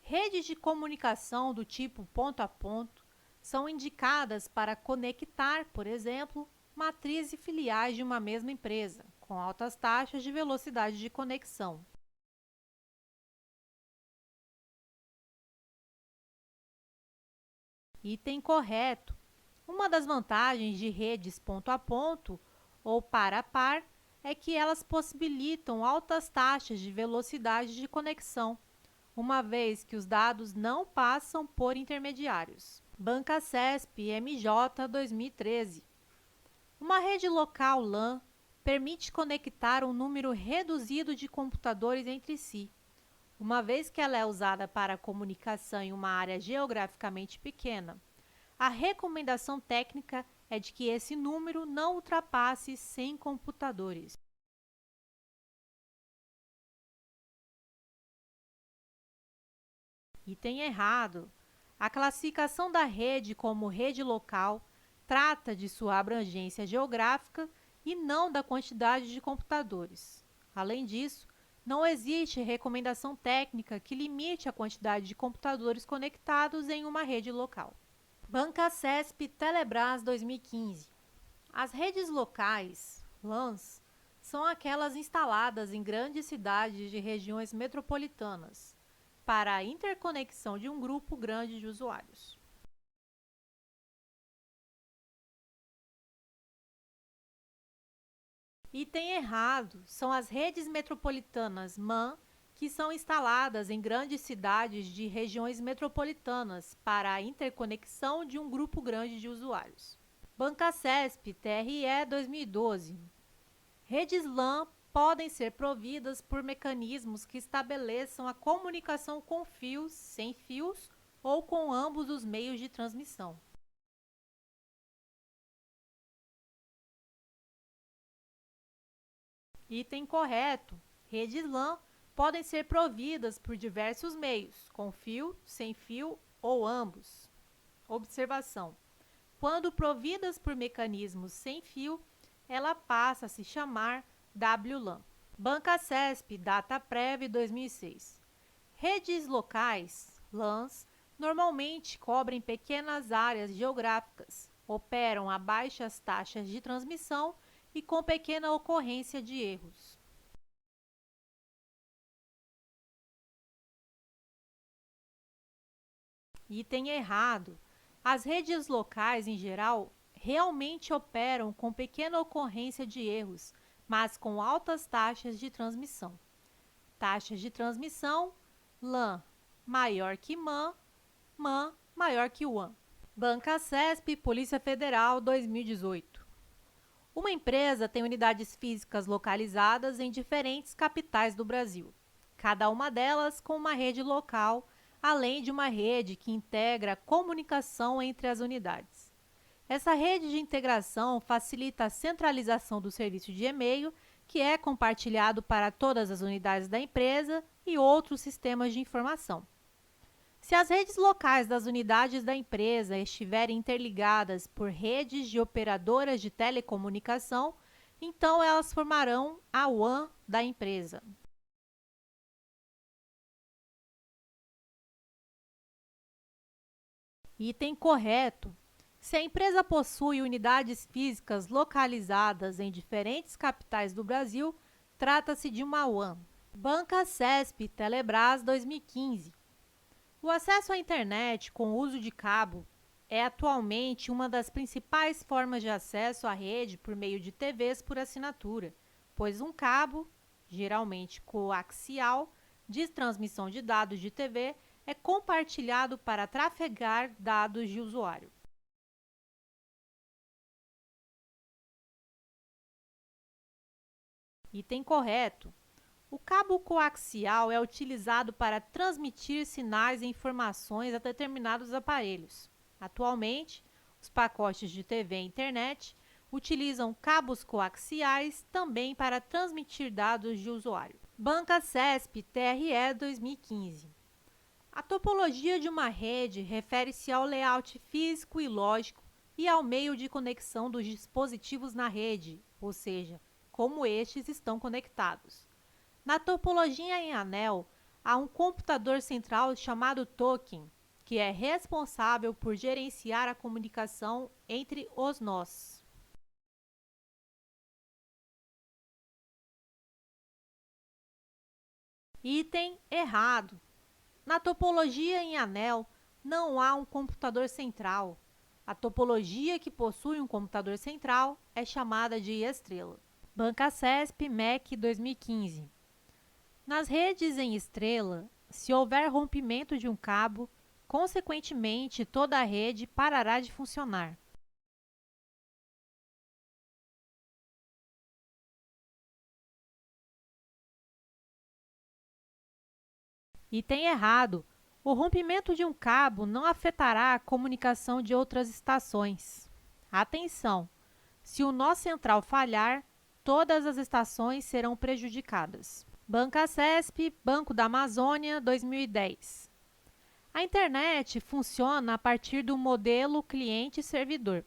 A: Redes de comunicação do tipo ponto a ponto são indicadas para conectar, por exemplo, matrizes e filiais de uma mesma empresa, com altas taxas de velocidade de conexão. Item correto. Uma das vantagens de redes ponto a ponto ou par a par é que elas possibilitam altas taxas de velocidade de conexão, uma vez que os dados não passam por intermediários. Bancasesp, MJ, 2013. Uma rede local LAN permite conectar um número reduzido de computadores entre si, uma vez que ela é usada para comunicação em uma área geograficamente pequena. A recomendação técnica é de que esse número não ultrapasse 100 computadores. Item errado. A classificação da rede como rede local trata de sua abrangência geográfica e não da quantidade de computadores. Além disso, não existe recomendação técnica que limite a quantidade de computadores conectados em uma rede local. Bancasesp, Telebrás, 2015. As redes locais, LANs, são aquelas instaladas em grandes cidades de regiões metropolitanas, para a interconexão de um grupo grande de usuários. Item errado. São as redes metropolitanas MAN, que são instaladas em grandes cidades de regiões metropolitanas para a interconexão de um grupo grande de usuários. Bancasesp, TRE, 2012. Redes LAN podem ser providas por mecanismos que estabeleçam a comunicação com fios, sem fios ou com ambos os meios de transmissão. Item correto. Redes LAN podem ser providas por diversos meios, com fio, sem fio ou ambos. Observação: quando providas por mecanismos sem fio, ela passa a se chamar WLAN. Bancasesp, Dataprev 2006. Redes locais, LANs, normalmente cobrem pequenas áreas geográficas, operam a baixas taxas de transmissão e com pequena ocorrência de erros. Item errado. As redes locais, em geral, realmente operam com pequena ocorrência de erros, mas com altas taxas de transmissão. Taxas de transmissão, LAN maior que MAN, MAN maior que WAN. Bancasesp, Polícia Federal, 2018. Uma empresa tem unidades físicas localizadas em diferentes capitais do Brasil, cada uma delas com uma rede local, além de uma rede que integra a comunicação entre as unidades. Essa rede de integração facilita a centralização do serviço de e-mail, que é compartilhado para todas as unidades da empresa e outros sistemas de informação. Se as redes locais das unidades da empresa estiverem interligadas por redes de operadoras de telecomunicação, então elas formarão a WAN da empresa. Item correto. Se a empresa possui unidades físicas localizadas em diferentes capitais do Brasil, trata-se de uma WAN. Bancasesp, Telebrás, 2015. O acesso à internet com o uso de cabo é atualmente uma das principais formas de acesso à rede por meio de TVs por assinatura, pois um cabo, geralmente coaxial, de transmissão de dados de TV é compartilhado para trafegar dados de usuário. Item correto. O cabo coaxial é utilizado para transmitir sinais e informações a determinados aparelhos. Atualmente, os pacotes de TV e internet utilizam cabos coaxiais também para transmitir dados de usuário. Bancasesp, TRE 2015. A topologia de uma rede refere-se ao layout físico e lógico e ao meio de conexão dos dispositivos na rede, ou seja, como estes estão conectados. Na topologia em anel, há um computador central chamado token, que é responsável por gerenciar a comunicação entre os nós. Item errado. Na topologia em anel, não há um computador central. A topologia que possui um computador central é chamada de estrela. Bancasesp, MEC 2015. Nas redes em estrela, se houver rompimento de um cabo, consequentemente toda a rede parará de funcionar. Item errado. O rompimento de um cabo não afetará a comunicação de outras estações. Atenção! Se o nó central falhar, todas as estações serão prejudicadas. Bancasesp, Banco da Amazônia, 2010. A internet funciona a partir do modelo cliente-servidor,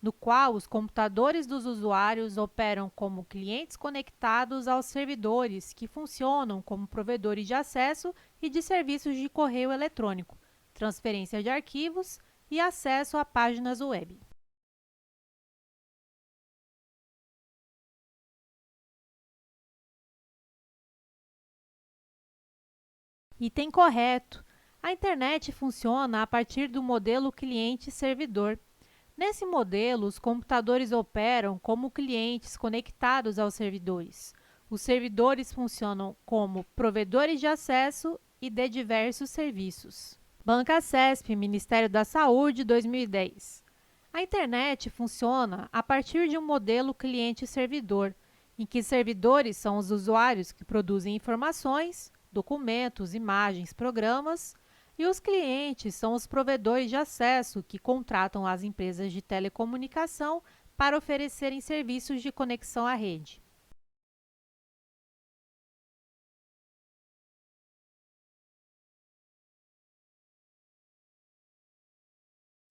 A: no qual os computadores dos usuários operam como clientes conectados aos servidores, que funcionam como provedores de acesso e de serviços de correio eletrônico, transferência de arquivos e acesso a páginas web. Item correto. A internet funciona a partir do modelo cliente-servidor. Nesse modelo, os computadores operam como clientes conectados aos servidores. Os servidores funcionam como provedores de acesso e de diversos serviços. Bancasesp, Ministério da Saúde, 2010. A internet funciona a partir de um modelo cliente-servidor, em que servidores são os usuários que produzem informações, documentos, imagens, programas, e os clientes são os provedores de acesso que contratam as empresas de telecomunicação para oferecerem serviços de conexão à rede.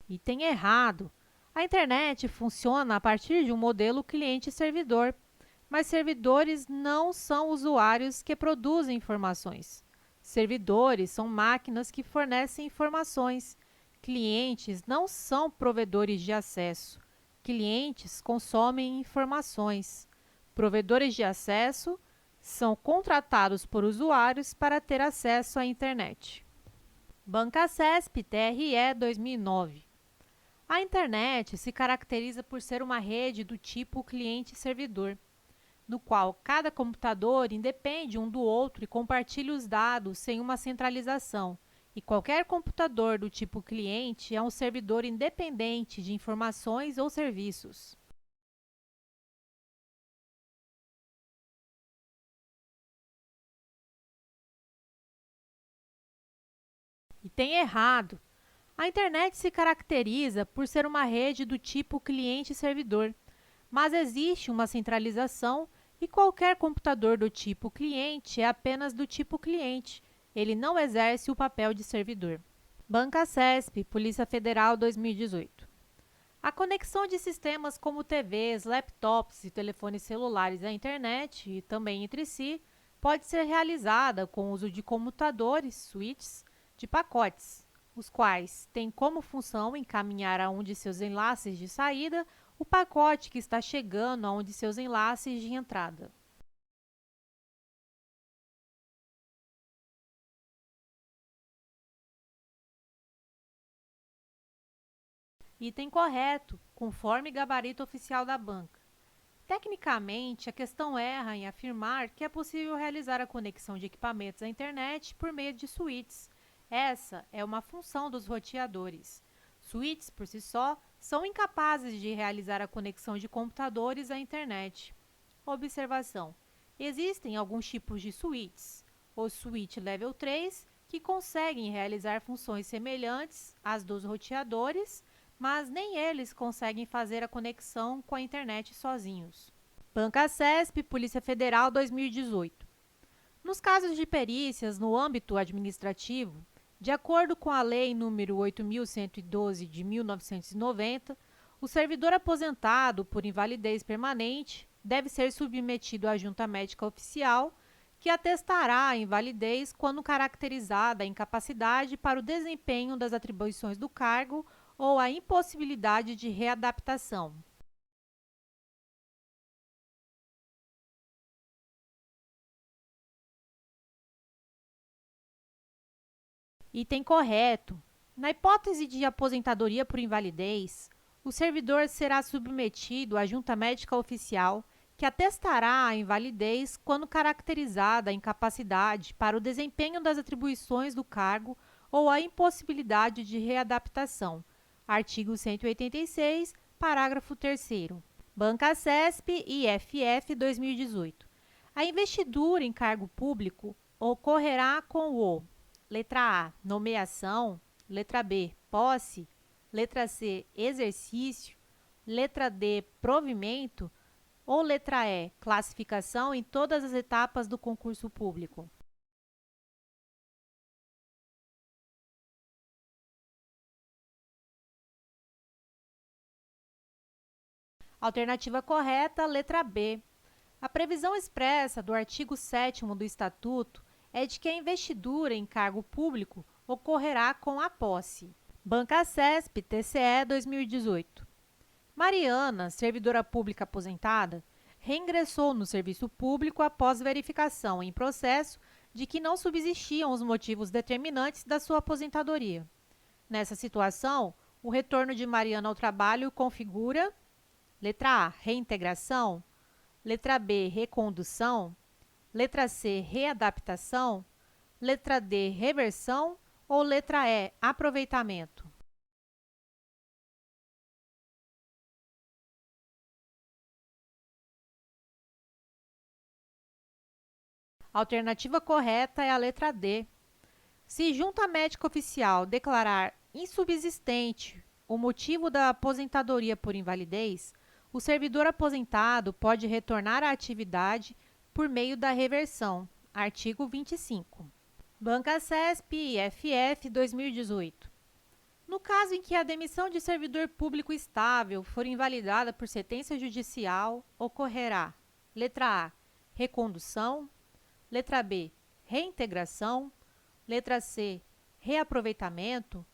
A: Item errado. A internet funciona a partir de um modelo cliente-servidor, mas servidores não são usuários que produzem informações. Servidores são máquinas que fornecem informações. Clientes não são provedores de acesso. Clientes consomem informações. Provedores de acesso são contratados por usuários para ter acesso à internet. Bancasesp, TRE 2009. A internet se caracteriza por ser uma rede do tipo cliente-servidor, no qual cada computador independe um do outro e compartilha os dados sem uma centralização, e qualquer computador do tipo cliente é um servidor independente de informações ou serviços. E tem errado. A internet se caracteriza por ser uma rede do tipo cliente-servidor, mas existe uma centralização e qualquer computador do tipo cliente é apenas do tipo cliente. Ele não exerce o papel de servidor. Bancasesp, Polícia Federal 2018. A conexão de sistemas como TVs, laptops e telefones celulares à internet e também entre si pode ser realizada com o uso de computadores, switches, de pacotes, os quais têm como função encaminhar a um de seus enlaces de saída o pacote que está chegando a um de seus enlaces de entrada. Item correto, conforme gabarito oficial da banca. Tecnicamente, a questão erra em afirmar que é possível realizar a conexão de equipamentos à internet por meio de switches. Essa é uma função dos roteadores. Switches, por si só, são incapazes de realizar a conexão de computadores à internet. Observação: existem alguns tipos de switches. O switch Level 3, que conseguem realizar funções semelhantes às dos roteadores, mas nem eles conseguem fazer a conexão com a internet sozinhos. Bancasesp, Polícia Federal 2018. Nos casos de perícias no âmbito administrativo, de acordo com a Lei nº 8.112 de 1990, o servidor aposentado por invalidez permanente deve ser submetido à junta médica oficial, que atestará a invalidez quando caracterizada a incapacidade para o desempenho das atribuições do cargo ou a impossibilidade de readaptação. Item correto. Na hipótese de aposentadoria por invalidez, o servidor será submetido à junta médica oficial, que atestará a invalidez quando caracterizada a incapacidade para o desempenho das atribuições do cargo ou a impossibilidade de readaptação. Artigo 186, parágrafo 3º. Bancasesp e IFF 2018. A investidura em cargo público ocorrerá com o: letra A, nomeação; letra B, posse; letra C, exercício; letra D, provimento; ou letra E, classificação em todas as etapas do concurso público. Alternativa correta, letra B. A previsão expressa do artigo 7º do Estatuto é de que a investidura em cargo público ocorrerá com a posse. Bancasesp, TCE 2018. Mariana, servidora pública aposentada, reingressou no serviço público após verificação em processo de que não subsistiam os motivos determinantes da sua aposentadoria. Nessa situação, o retorno de Mariana ao trabalho configura: letra A, reintegração; letra B, recondução; letra C, readaptação; letra D, reversão; ou letra E, aproveitamento. A alternativa correta é a letra D. Se junta médica oficial declarar insubsistente o motivo da aposentadoria por invalidez, o servidor aposentado pode retornar à atividade por meio da reversão. Artigo 25. Bancasesp e IFF 2018. No caso em que a demissão de servidor público estável for invalidada por sentença judicial, ocorrerá: letra A, recondução, letra B, reintegração, letra C, reaproveitamento,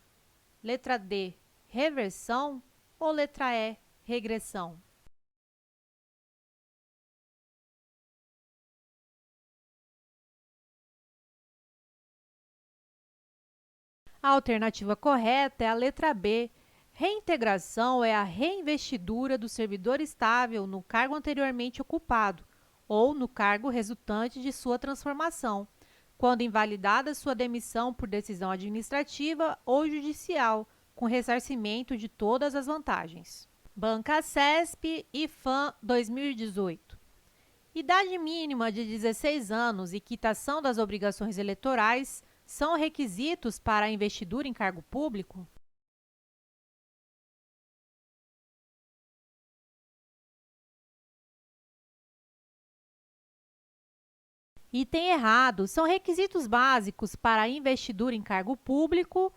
A: letra D, reversão ou letra E, regressão. A alternativa correta é a letra B. Reintegração é a reinvestidura do servidor estável no cargo anteriormente ocupado ou no cargo resultante de sua transformação, quando invalidada sua demissão por decisão administrativa ou judicial, com ressarcimento de todas as vantagens. Banca CESP e FAM 2018. Idade mínima de 16 anos e quitação das obrigações eleitorais são requisitos para a investidura em cargo público? Item errado. São requisitos básicos para a investidura em cargo público: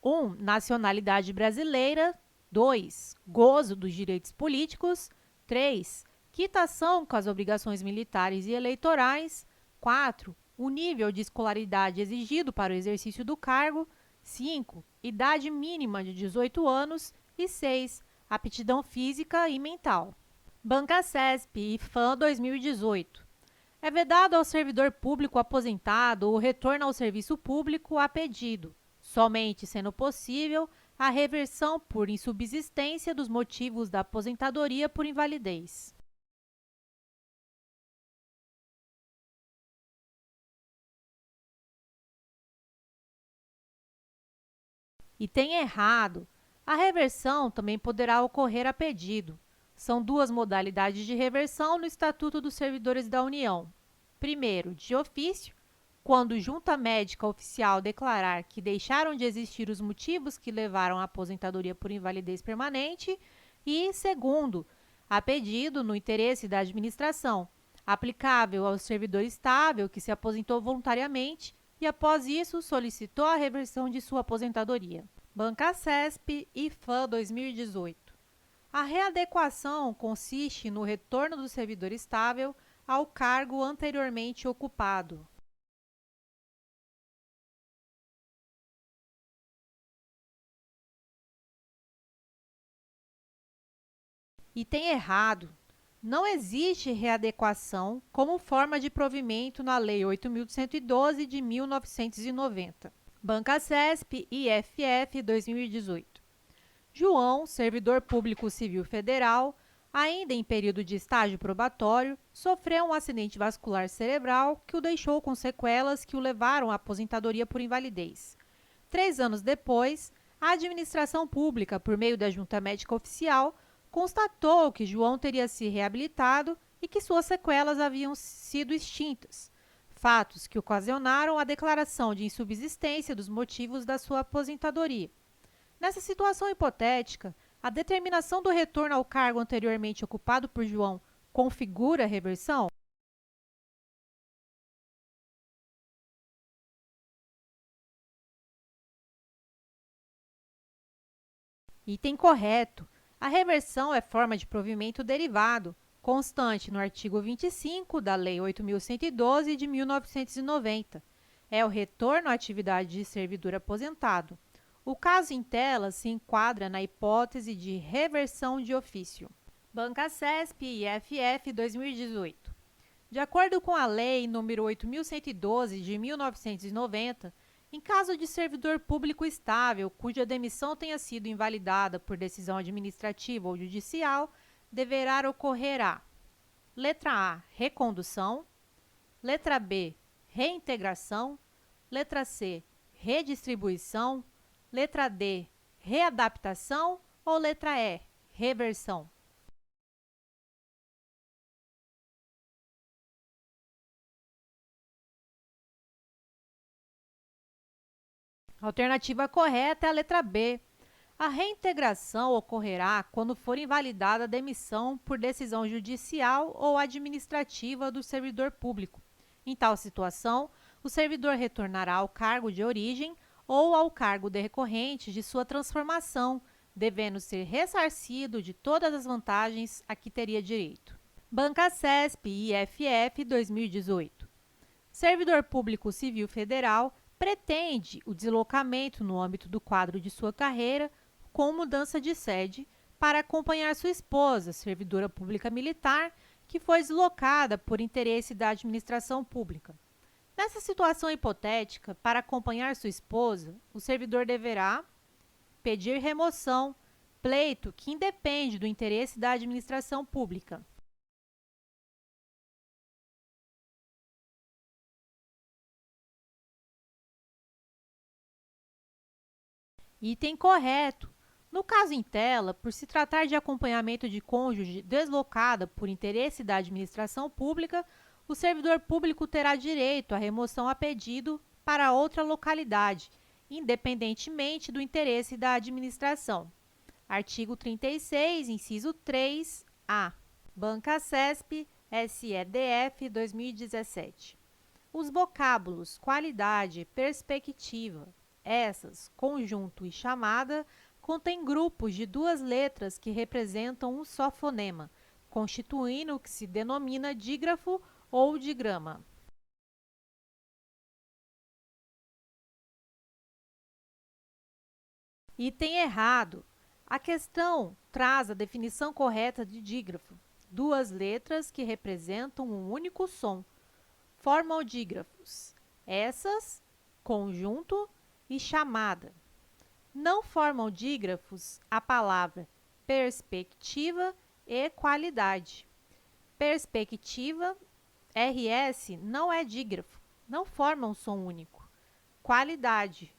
A: 1. Nacionalidade brasileira. 2. Gozo dos direitos políticos. 3. Quitação com as obrigações militares e eleitorais. 4. O nível de escolaridade exigido para o exercício do cargo. 5. Idade mínima de 18 anos. E 6. Aptidão física e mental. Banca CESP e FAM 2018. É vedado ao servidor público aposentado o retorno ao serviço público a pedido, somente sendo possível a reversão por insubsistência dos motivos da aposentadoria por invalidez. Item errado. A reversão também poderá ocorrer a pedido. São duas modalidades de reversão no Estatuto dos Servidores da União. Primeiro, de ofício, quando junta médica oficial declarar que deixaram de existir os motivos que levaram à aposentadoria por invalidez permanente. E, segundo, a pedido no interesse da administração, aplicável ao servidor estável que se aposentou voluntariamente e, após isso, solicitou a reversão de sua aposentadoria. Banca CESP e FAM 2018. A readequação consiste no retorno do servidor estável ao cargo anteriormente ocupado. Item errado. Não existe readequação como forma de provimento na Lei 8.112 de 1990. Banca CESP e FF 2018. João, servidor público civil federal, ainda em período de estágio probatório, sofreu um acidente vascular cerebral que o deixou com sequelas que o levaram à aposentadoria por invalidez. 3 anos depois, a administração pública, por meio da junta médica oficial, constatou que João teria se reabilitado e que suas sequelas haviam sido extintas, fatos que ocasionaram a declaração de insubsistência dos motivos da sua aposentadoria. Nessa situação hipotética, a determinação do retorno ao cargo anteriormente ocupado por João configura a reversão? Item correto. A reversão é forma de provimento derivado, constante no artigo 25 da Lei 8.112 de 1990. É o retorno à atividade de servidor aposentado. O caso em tela se enquadra na hipótese de reversão de ofício. Banca CESP e FF 2018. De acordo com a Lei nº 8.112 de 1990, em caso de servidor público estável cuja demissão tenha sido invalidada por decisão administrativa ou judicial, deverá ocorrer a: letra A, recondução, letra B, reintegração, letra C, redistribuição, letra D, readaptação ou letra E, reversão. A alternativa correta é a letra B. A reintegração ocorrerá quando for invalidada a demissão por decisão judicial ou administrativa do servidor público. Em tal situação, o servidor retornará ao cargo de origem ou ao cargo decorrente de sua transformação, devendo ser ressarcido de todas as vantagens a que teria direito. Bancasesp e IFF 2018. Servidor Público Civil Federal pretende o deslocamento no âmbito do quadro de sua carreira com mudança de sede para acompanhar sua esposa, servidora pública militar, que foi deslocada por interesse da administração pública. Nessa situação hipotética, para acompanhar sua esposa, o servidor deverá pedir remoção, pleito que independe do interesse da administração pública. Item correto. No caso em tela, por se tratar de acompanhamento de cônjuge deslocada por interesse da administração pública, o servidor público terá direito à remoção a pedido para outra localidade, independentemente do interesse da administração. Artigo 36, inciso 3-A. Bancasesp, SEDF 2017. Os vocábulos qualidade, perspectiva, essas, conjunto e chamada, contêm grupos de duas letras que representam um só fonema, constituindo o que se denomina dígrafo ou digrama. Item errado. A questão traz a definição correta de dígrafo. Duas letras que representam um único som. Formam dígrafos. Essas, conjunto e chamada. Não formam dígrafos a palavra perspectiva e qualidade. Perspectiva, RS, não é dígrafo, não forma um som único. Qualidade.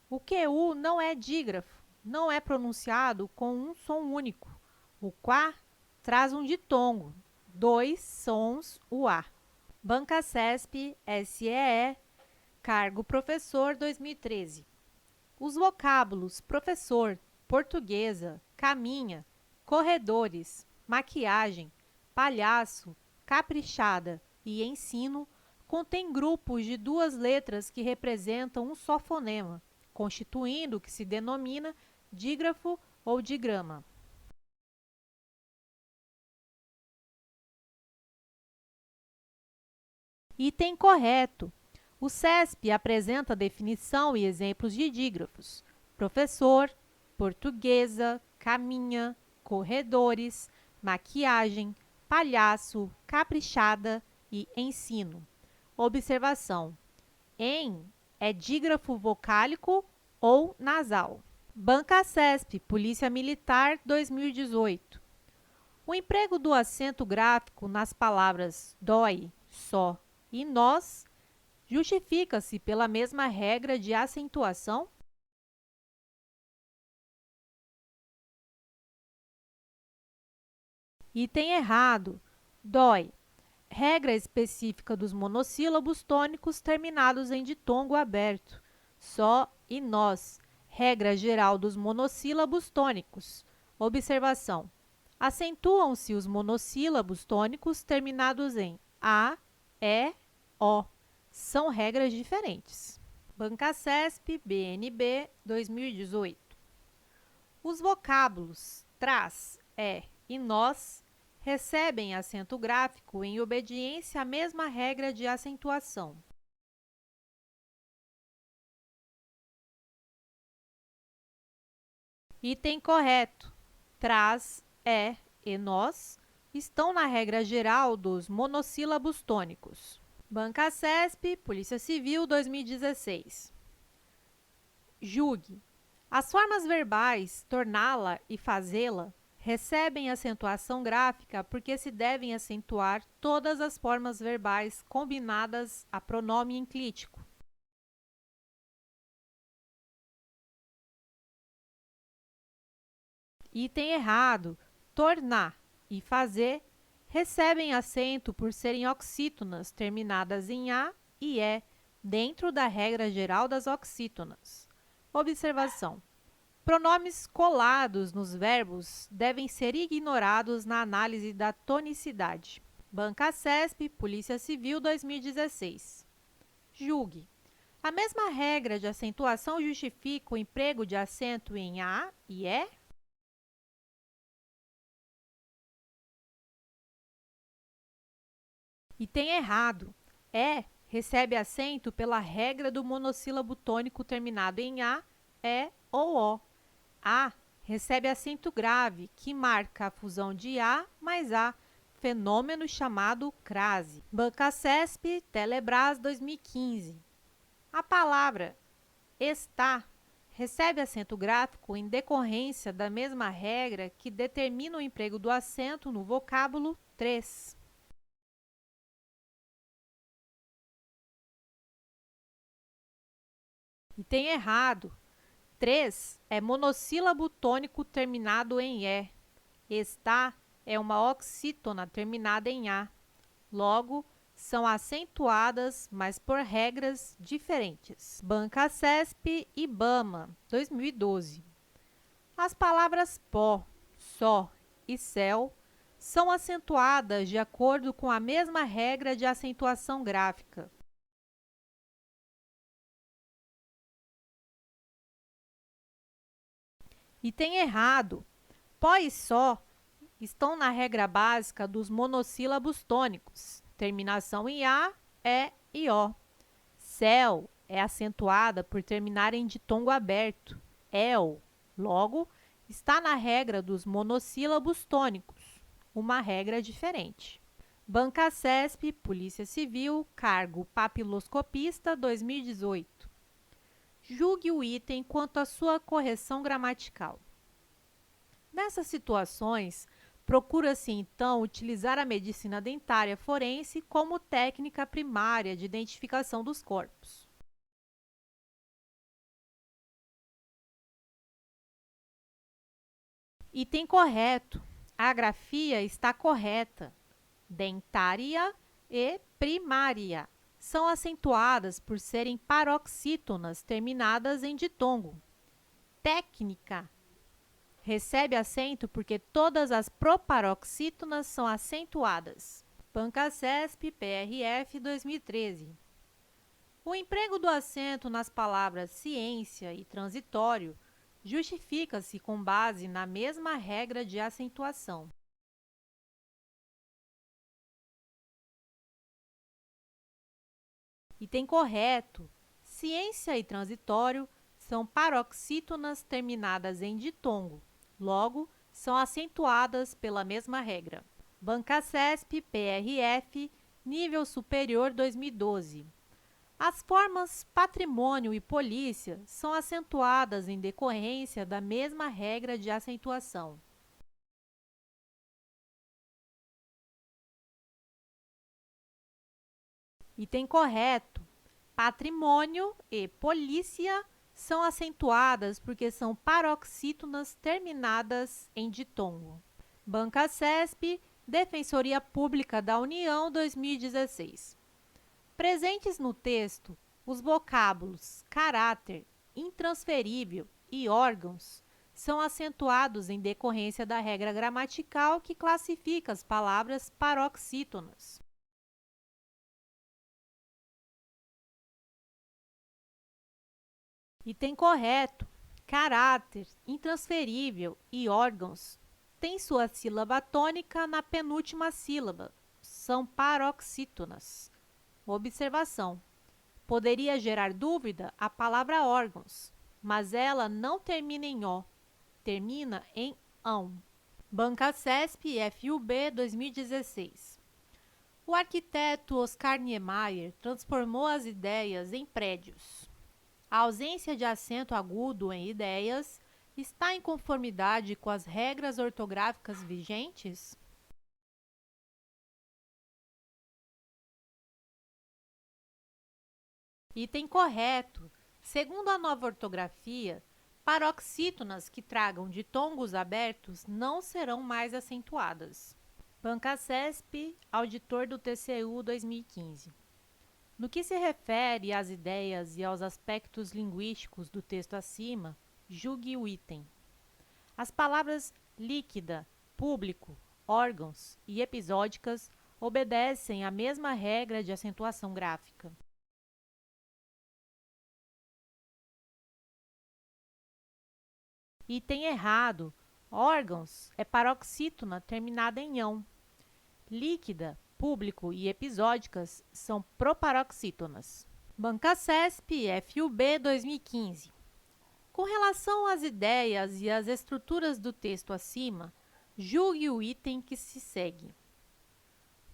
A: O QU não é dígrafo, não é pronunciado com um som único. O quá traz um ditongo, dois sons UA. Bancasesp, SEE, cargo professor 2013. Os vocábulos professor, portuguesa, caminha, corredores, maquiagem, palhaço, caprichada e ensino contêm grupos de duas letras que representam um só fonema, constituindo o que se denomina dígrafo ou digrama. Item correto. O CESP apresenta definição e exemplos de dígrafos: professor, portuguesa, caminha, corredores, maquiagem, palhaço, caprichada e ensino. Observação: em é dígrafo vocálico ou nasal. Bancasesp, Polícia Militar 2018. O emprego do acento gráfico nas palavras dói, só e nós justifica-se pela mesma regra de acentuação? Item errado. Dói. Regra específica dos monossílabos tônicos terminados em ditongo aberto. Só e nós. Regra geral dos monossílabos tônicos. Observação. Acentuam-se os monossílabos tônicos terminados em A, E, O. São regras diferentes. Bancasesp, BNB 2018. Os vocábulos traz, e nós recebem acento gráfico em obediência à mesma regra de acentuação. Item correto. Traz, e nós estão na regra geral dos monossílabos tônicos. Bancasesp, Polícia Civil 2016. Julgue. As formas verbais torná-la e fazê-la recebem acentuação gráfica porque se devem acentuar todas as formas verbais combinadas a pronome enclítico. Item errado. Tornar e fazer recebem acento por serem oxítonas terminadas em A e E, dentro da regra geral das oxítonas. Observação. Pronomes colados nos verbos devem ser ignorados na análise da tonicidade. Bancasesp, Polícia Civil 2016. Julgue. A mesma regra de acentuação justifica o emprego de acento em a e é? E tem errado. É recebe acento pela regra do monossílabo tônico terminado em a, é ou ó. A recebe acento grave, que marca a fusão de a mais a, fenômeno chamado crase. Bancasesp, Telebrás, 2015. A palavra está recebe acento gráfico em decorrência da mesma regra que determina o emprego do acento no vocábulo 3. E tem errado. 3 é monossílabo tônico terminado em E. Está é uma oxítona terminada em A. Logo, são acentuadas, mas por regras diferentes. Bancasesp e Bama, 2012. As palavras pó, só e céu são acentuadas de acordo com a mesma regra de acentuação gráfica. E tem errado. Pó e só estão na regra básica dos monossílabos tônicos. Terminação em A, E e O. Céu é acentuada por terminar em ditongo aberto. El. Logo, está na regra dos monossílabos tônicos. Uma regra diferente. Bancasesp, Polícia Civil, cargo papiloscopista, 2018. Julgue o item quanto à sua correção gramatical. Nessas situações, procura-se, então, utilizar a medicina dentária forense como técnica primária de identificação dos corpos. Item correto. A grafia está correta. Dentária e primária são acentuadas por serem paroxítonas terminadas em ditongo. Técnica recebe acento porque todas as proparoxítonas são acentuadas. Bancasesp, PRF, 2013. O emprego do acento nas palavras ciência e transitório justifica-se com base na mesma regra de acentuação. Item correto. Ciência e transitório são paroxítonas terminadas em ditongo. Logo, são acentuadas pela mesma regra. Bancasesp, PRF, nível superior, 2012. As formas patrimônio e polícia são acentuadas em decorrência da mesma regra de acentuação. Item correto. Patrimônio e polícia são acentuadas porque são paroxítonas terminadas em ditongo. Bancasesp, Defensoria Pública da União, 2016. Presentes no texto, os vocábulos caráter, intransferível e órgãos são acentuados em decorrência da regra gramatical que classifica as palavras paroxítonas. Item correto. Caráter, intransferível e órgãos têm sua sílaba tônica na penúltima sílaba. São paroxítonas. Observação. Poderia gerar dúvida a palavra órgãos, mas ela não termina em O, termina em ão. Bancasesp, FUB, 2016. O arquiteto Oscar Niemeyer transformou as ideias em prédios. A ausência de acento agudo em ideias está em conformidade com as regras ortográficas vigentes? Item correto. Segundo a nova ortografia, paroxítonas que tragam ditongos abertos não serão mais acentuadas. Bancasesp, auditor do TCU, 2015. No que se refere às ideias e aos aspectos linguísticos do texto acima, julgue o item. As palavras líquida, público, órgãos e episódicas obedecem à mesma regra de acentuação gráfica. Item errado. Órgãos é paroxítona terminada em ão. Líquida, público e episódicas são proparoxítonas. Banca CESP FUB 2015. Com relação às ideias e às estruturas do texto acima, julgue o item que se segue.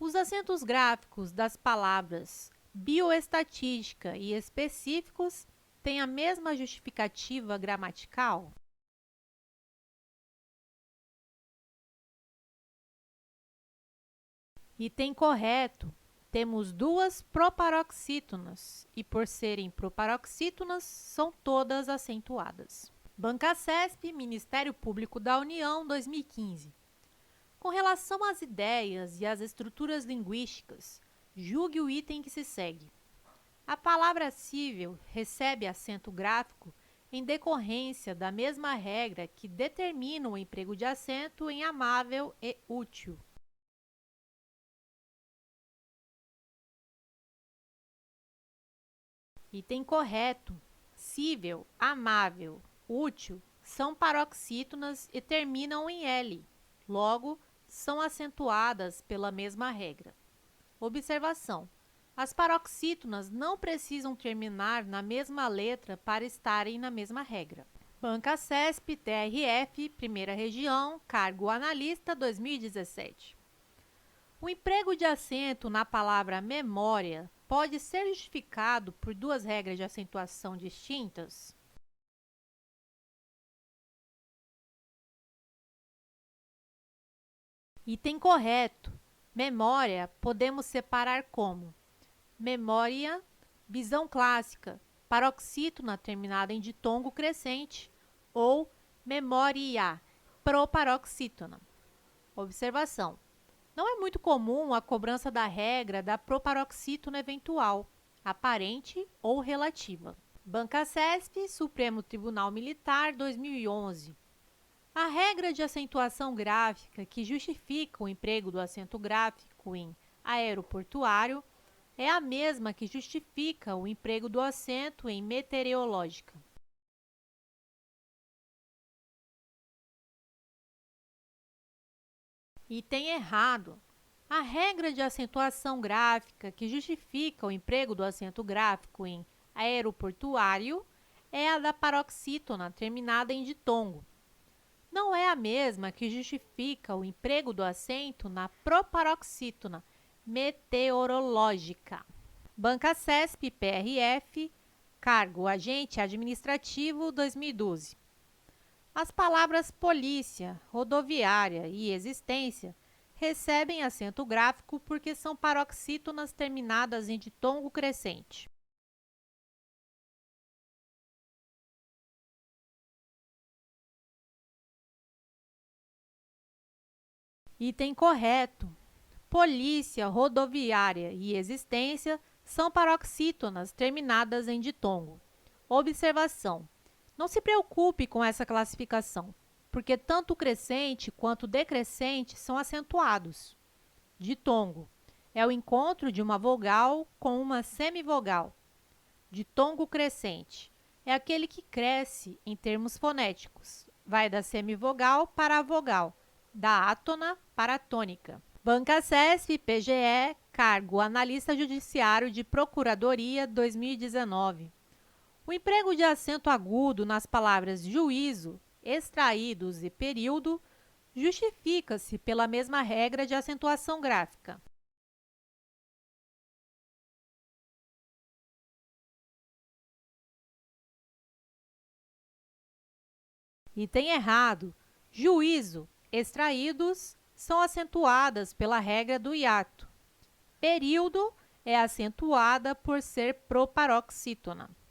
A: Os acentos gráficos das palavras bioestatística e específicos têm a mesma justificativa gramatical? Item correto. Temos duas proparoxítonas e, por serem proparoxítonas, são todas acentuadas. Banca CESP, Ministério Público da União, 2015. Com relação às ideias e às estruturas linguísticas, julgue o item que se segue. A palavra cível recebe acento gráfico em decorrência da mesma regra que determina o emprego de acento em amável e útil. Item correto. Cível, amável, útil são paroxítonas e terminam em L. Logo, são acentuadas pela mesma regra. Observação. As paroxítonas não precisam terminar na mesma letra para estarem na mesma regra. Banca CESP, TRF, Primeira Região, Cargo Analista, 2017. O emprego de acento na palavra memória pode ser justificado por duas regras de acentuação distintas? Item correto. Memória podemos separar como memória, visão clássica, paroxítona terminada em ditongo crescente, ou memória, proparoxítona. Observação. Não é muito comum a cobrança da regra da proparoxítona eventual, aparente ou relativa. Banca CESP, Supremo Tribunal Militar, 2011. A regra de acentuação gráfica que justifica o emprego do acento gráfico em aeroportuário é a mesma que justifica o emprego do acento em meteorológica. Item errado. A regra de acentuação gráfica que justifica o emprego do acento gráfico em aeroportuário é a da paroxítona terminada em ditongo. Não é a mesma que justifica o emprego do acento na proparoxítona meteorológica. Banca CESP, PRF, Cargo Agente Administrativo, 2012. As palavras polícia, rodoviária e existência recebem acento gráfico porque são paroxítonas terminadas em ditongo crescente. Item correto. Polícia, rodoviária e existência são paroxítonas terminadas em ditongo. Observação. Não se preocupe com essa classificação, porque tanto o crescente quanto o decrescente são acentuados. Ditongo é o encontro de uma vogal com uma semivogal. Ditongo crescente é aquele que cresce em termos fonéticos. Vai da semivogal para a vogal, da átona para a tônica. Banca CESP, PGE, Cargo Analista Judiciário de Procuradoria, 2019. O emprego de acento agudo nas palavras juízo, extraídos e período justifica-se pela mesma regra de acentuação gráfica. Item errado. Juízo, extraídos são acentuadas pela regra do hiato. Período é acentuada por ser proparoxítona.